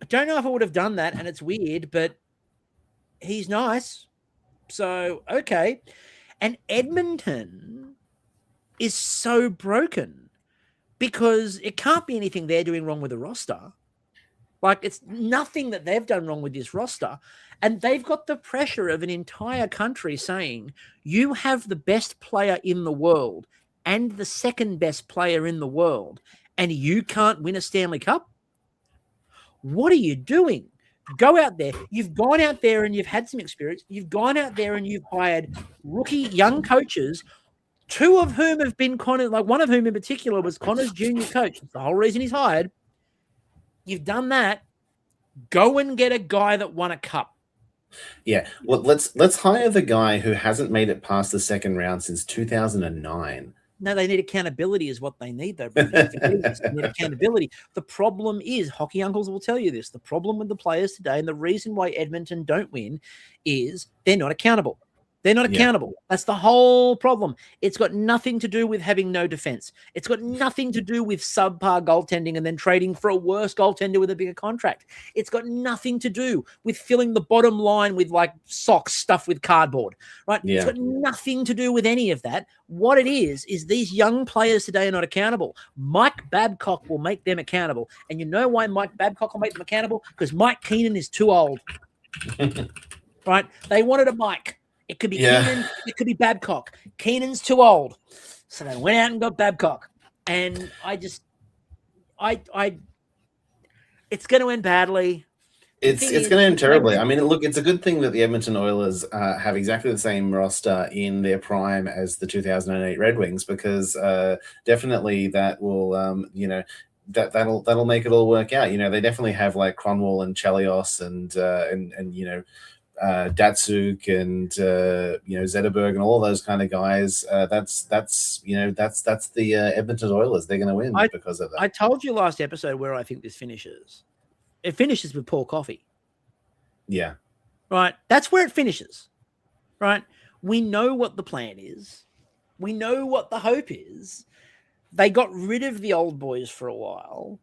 I don't know if I would have done that, and it's weird, but he's nice. So, okay. And Edmonton is so broken because it can't be anything they're doing wrong with the roster. Like, it's nothing that they've done wrong with this roster. And they've got the pressure of an entire country saying, you have the best player in the world and the second best player in the world, and you can't win a Stanley Cup? What are you doing? Go out there. You've gone out there and you've had some experience. You've gone out there and you've hired rookie young coaches, two of whom have been Connor, like one of whom in particular was Connor's junior coach. That's the whole reason he's hired. You've done that. Go and get a guy that won a cup. Yeah. Well, let's hire the guy who hasn't made it past the second round since 2009. No, they need accountability is what they need, though. They need accountability. The problem is, hockey uncles will tell you this, the problem with the players today and the reason why Edmonton don't win is they're not accountable. They're not accountable. That's the whole problem. It's got nothing to do with having no defense. It's got nothing to do with subpar goaltending and then trading for a worse goaltender with a bigger contract. It's got nothing to do with filling the bottom line with like socks stuffed with cardboard, right? Yeah. It's got nothing to do with any of that. What it is these young players today are not accountable. Mike Babcock will make them accountable. And you know why Mike Babcock will make them accountable? Because Mike Keenan is too old, right? They wanted a Mike. It could be Keenan, it could be Babcock. Keenan's too old. So they went out and got Babcock. And it's going to end badly. It's going to end terribly. I mean, look, it's a good thing that the Edmonton Oilers have exactly the same roster in their prime as the 2008 Red Wings, because definitely that will, that'll make it all work out. You know, they definitely have like Cronwall and Chelios and Datsuk and Zetterberg and all those kind of guys. That's the Edmonton Oilers. They're going to win because of that. I told you last episode where I think this finishes. It finishes with Paul Coffey. Yeah. Right. That's where it finishes. Right. We know what the plan is. We know what the hope is. They got rid of the old boys for a while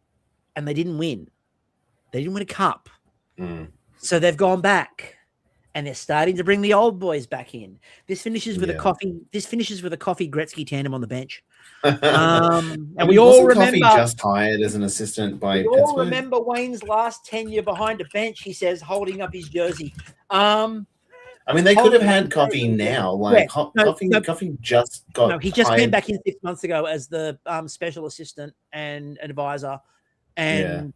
and they didn't win. They didn't win a cup. So they've gone back. And they're starting to bring the old boys back in. This finishes with a Coffey. This finishes with a Coffey Gretzky tandem on the bench. And we all remember Coffey just hired as an assistant by Pittsburgh. We all remember Wayne's last tenure behind a bench. He says, holding up his jersey. I mean, they could have had Coffey now. Like Coffey just got. No, he just came back in 6 months ago as the special assistant and advisor, and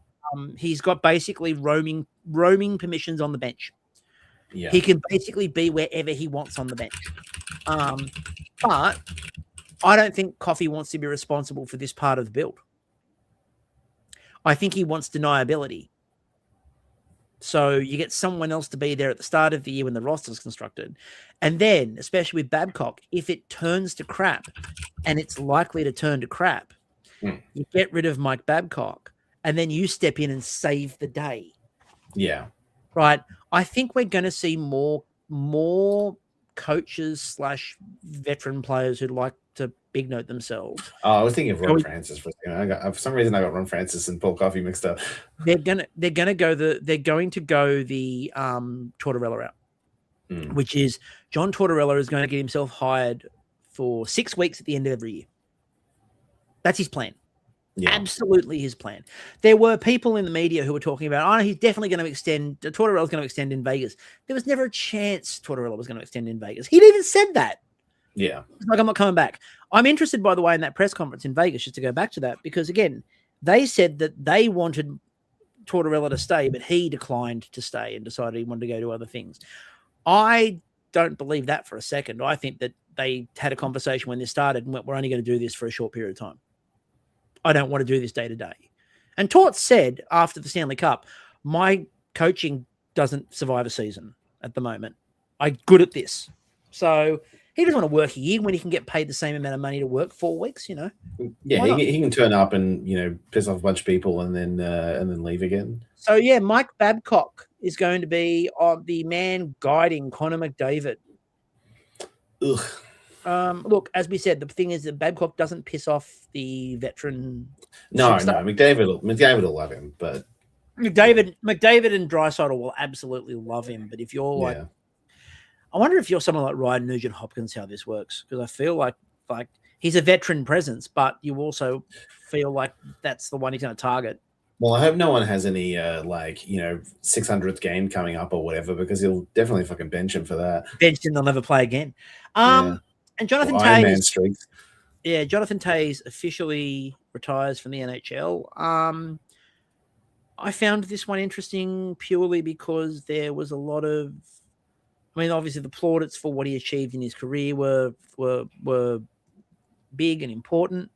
he's got basically roaming permissions on the bench. Yeah. He can basically be wherever he wants on the bench. But I don't think Coffey wants to be responsible for this part of the build. I think he wants deniability. So you get someone else to be there at the start of the year when the roster's constructed. And then, especially with Babcock, if it turns to crap, and it's likely to turn to crap, you get rid of Mike Babcock, and then you step in and save the day. Yeah. Right. I think we're going to see more coaches / veteran players who'd like to big note themselves. Oh, I was thinking of Ron Francis for a second. For some reason I got Ron Francis and Paul Coffey mixed up. They're going to go the Tortorella route, which is John Tortorella is going to get himself hired for 6 weeks at the end of every year. That's his plan. Yeah. Absolutely his plan. There were people in the media who were talking about, he's definitely going to extend. Tortorella's going to extend in Vegas. There was never a chance Tortorella was going to extend in Vegas. He'd even said that. Yeah. It's like, I'm not coming back. I'm interested, by the way, in that press conference in Vegas, just to go back to that, because, again, they said that they wanted Tortorella to stay, but he declined to stay and decided he wanted to go to other things. I don't believe that for a second. I think that they had a conversation when this started and went, we're only going to do this for a short period of time. I don't want to do this day to day. And Tort said after the Stanley Cup, my coaching doesn't survive a season at the moment. I'm good at this. So he doesn't want to work a year when he can get paid the same amount of money to work 4 weeks, you know. Yeah, he can turn up and, piss off a bunch of people and then leave again. So, yeah, Mike Babcock is going to be the man guiding Connor McDavid. Ugh. Look, as we said, the thing is that Babcock doesn't piss off the veteran. No, McDavid will love him, but McDavid and Draisaitl will absolutely love him. But if you're I wonder if you're someone like Ryan Nugent Hopkins, how this works, because I feel like he's a veteran presence, but you also feel like that's the one he's going to target. Well, I hope no one has any 600th game coming up or whatever, because he'll definitely fucking bench him for that. Benched and they'll never play again. Yeah. And Jonathan Iron Man Toews, streaks. yeah, Jonathan Toews officially retires from the NHL. I found this one interesting purely because there was a lot of, I mean, obviously the plaudits for what he achieved in his career were big and important.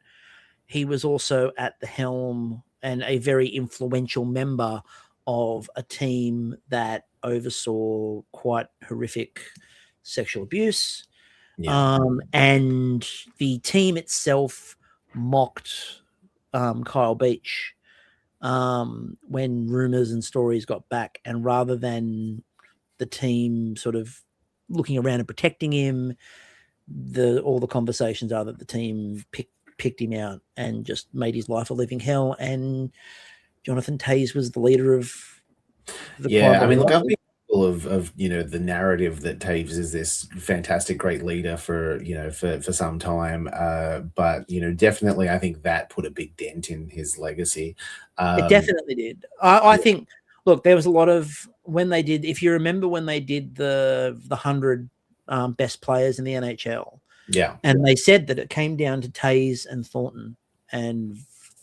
He was also at the helm and a very influential member of a team that oversaw quite horrific sexual abuse. Yeah. And the team itself mocked Kyle Beach when rumors and stories got back. And rather than the team sort of looking around and protecting him, all the conversations are that the team picked him out and just made his life a living hell. And Jonathan Toews was the leader of the I mean, look, I've been full of the narrative that Toews is this fantastic, great leader for some time, but definitely I think that put a big dent in his legacy. It definitely did. I think, look, there was a lot of when they did. If you remember when they did the 100 best players in the NHL. Yeah. And they said that it came down to Toews and Thornton, and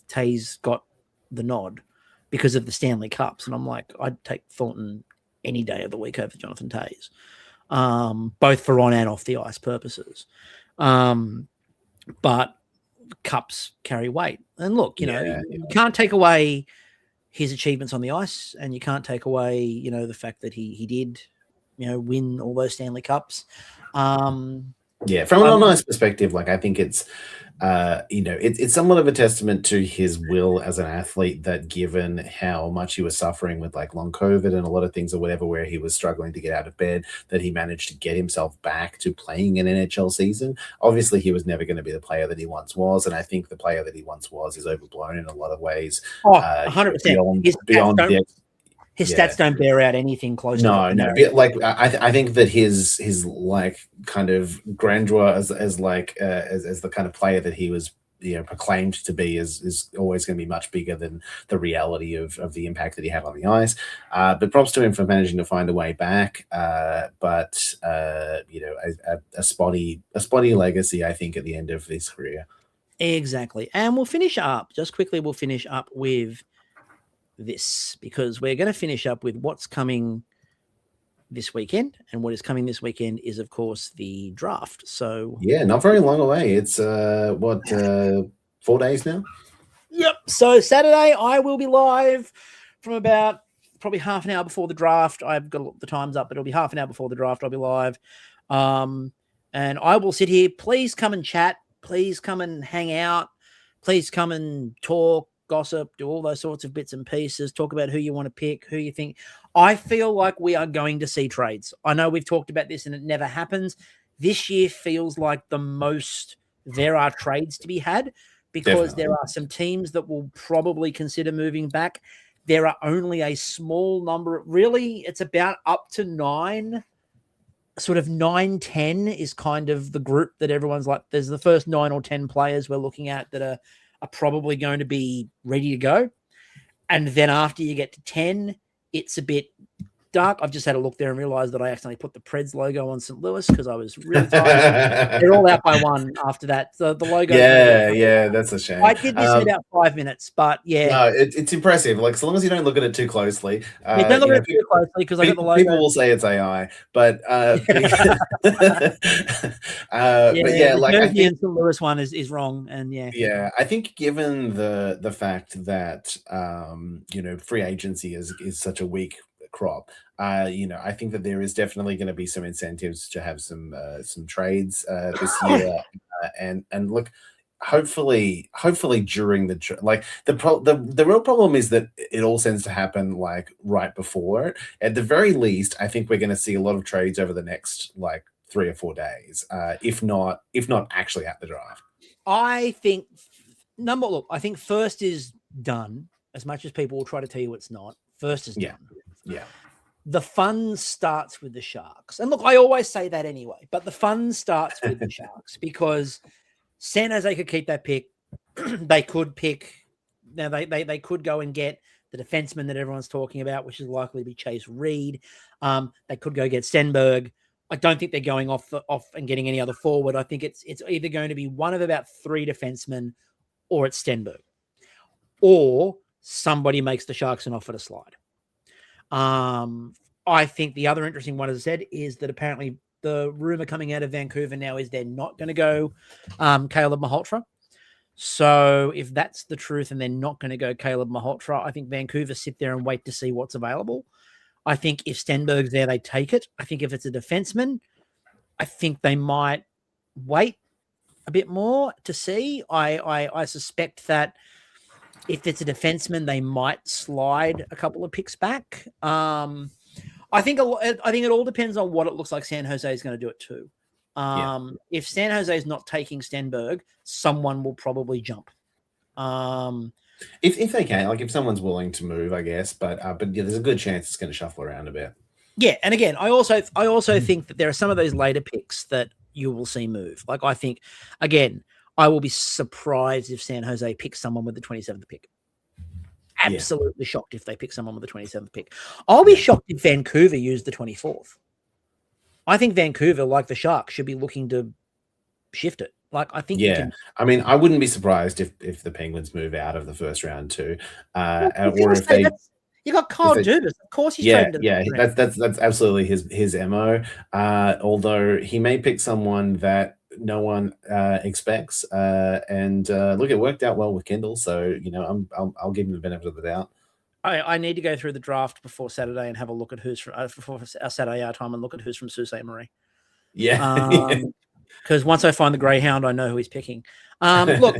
Toews got the nod because of the Stanley Cups. And I'm like, I'd take Thornton any day of the week over Jonathan Toews, both for on and off the ice purposes. But cups carry weight. And look, you can't take away his achievements on the ice, and you can't take away, the fact that he did, win all those Stanley Cups. From an ice perspective, like I think it's it's somewhat of a testament to his will as an athlete, that given how much he was suffering with like long COVID and a lot of things or whatever, where he was struggling to get out of bed, that he managed to get himself back to playing an NHL season. Obviously, he was never going to be the player that he once was, and I think the player that he once was is overblown in a lot of ways. 100%. Beyond the his stats don't bear out anything close to it. No. Like I think that his like kind of grandeur as the kind of player that he was proclaimed to be is always going to be much bigger than the reality of the impact that he had on the ice. But props to him for managing to find a way back. But a spotty legacy, I think, at the end of his career. Exactly. And we'll finish up with this, because we're going to finish up with what's coming this weekend, and what is coming this weekend is, of course, the draft. So not very long away. It's 4 days now. Yep. So Saturday I will be live from about probably half an hour before the draft. I've got to look the times up, but it'll be half an hour before the draft. I'll be live, and I will sit here. Please come and chat. Please come and hang out. Please come and talk, gossip, do all those sorts of bits and pieces, talk about who you want to pick, who you think. I feel like we are going to see trades. I know we've talked about this and it never happens. This year feels like the most there are trades to be had, because there are some teams that will probably consider moving back. There are only a small number. Really, it's about up to 9. Sort of 9, 10 is kind of the group that everyone's like, there's the first 9 or 10 players we're looking at that are probably going to be ready to go. And then after you get to 10, it's a bit dark. I've just had a look there and realized that I accidentally put the Preds logo on St. Louis because I was really tired. They're all out by 1 after that. So the logo. Yeah, that's a shame. I did this in about 5 minutes, but yeah. No, it's impressive. Like, so long as you don't look at it too closely. Don't look at it too closely, because I got the logo. People will say it's AI, but the Jersey and St. Louis one is wrong, and yeah. I think given the fact that free agency is such a weak crop, I think that there is definitely going to be some incentives to have some trades this year, and look, hopefully during the real problem is that it all tends to happen like right before it. At the very least, I think we're going to see a lot of trades over the next like 3 or 4 days, if not actually at the draft. I think I think first is done. As much as people will try to tell you it's not, first is done. Yeah. The fun starts with the Sharks. And look, I always say that anyway, but the fun starts with the Sharks, because San Jose could keep that pick. They could pick. Now they could go and get the defenseman that everyone's talking about, which is likely to be Chase Reed. They could go get Stenberg. I don't think they're going off and getting any other forward. I think it's either going to be one of about 3 defensemen, or it's Stenberg, or somebody makes the Sharks an offer to slide. I think the other interesting one, as I said, is that apparently the rumor coming out of Vancouver now is they're not going to go Caleb Malhotra. So if that's the truth and they're not going to go Caleb Malhotra, I think Vancouver sit there and wait to see what's available. I think if Stenberg's there, they take it. I think if it's a defenseman, I think they might wait a bit more to see. I suspect that if it's a defenseman, they might slide a couple of picks back. I think it all depends on what it looks like San Jose is going to do it too. If San Jose is not taking Stenberg, someone will probably jump. If they can, like if someone's willing to move, I guess. But yeah, there's a good chance it's going to shuffle around a bit. Yeah, and again, I also think that there are some of those later picks that you will see move. Like I think, again, I will be surprised if San Jose picks someone with the 27th pick. Absolutely shocked if they pick someone with the 27th pick. I'll be shocked if Vancouver used the 24th. I think Vancouver, like the Sharks, should be looking to shift it. Like I think, I mean, I wouldn't be surprised if the Penguins move out of the first round too, or if they. You got Kyle Dubas, of course. He's that's absolutely his MO. Although he may pick someone that no one expects, and look, it worked out well with Kendall. So I'll give him the benefit of the doubt. I need to go through the draft before Saturday and have a look at who's from before our Saturday our time and look at who's from Sault Ste. Marie. Yeah. Because once I find the Greyhound, I know who he's picking. Look,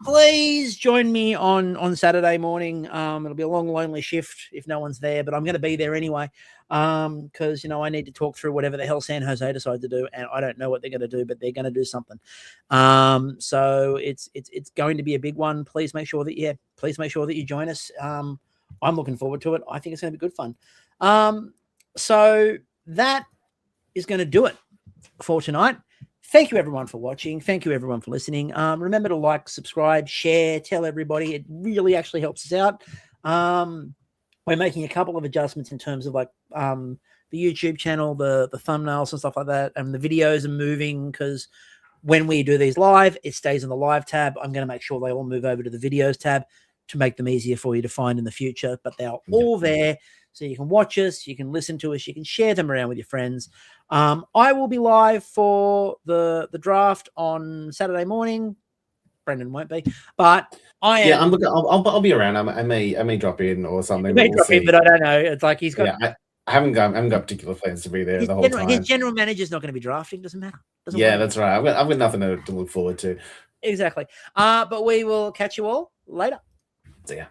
please join me on Saturday morning. It'll be a long, lonely shift if no one's there, but I'm going to be there anyway. Because I need to talk through whatever the hell San Jose decide to do, and I don't know what they're going to do, but they're going to do something. So it's going to be a big one. Please make sure that you join us. I'm looking forward to it. I think it's going to be good fun. So that is going to do it for tonight. Thank you, everyone, for watching. Thank you, everyone, for listening. Remember to like, subscribe, share, tell everybody. It really actually helps us out. We're making a couple of adjustments in terms of like the YouTube channel, the thumbnails and stuff like that, and the videos are moving because when we do these live, it stays in the live tab. I'm going to make sure they all move over to the videos tab to make them easier for you to find in the future, but they're all there. So you can watch us, you can listen to us, you can share them around with your friends. I will be live for the draft on Saturday morning. Brendan won't be, but I am. Yeah, I'll be around. I may drop in or something. But I don't know. It's like he's got. Yeah, I haven't got particular plans to be there the whole time. His general manager's not going to be drafting. Doesn't matter. That's right. I've got nothing to look forward to. Exactly. But we will catch you all later. See ya.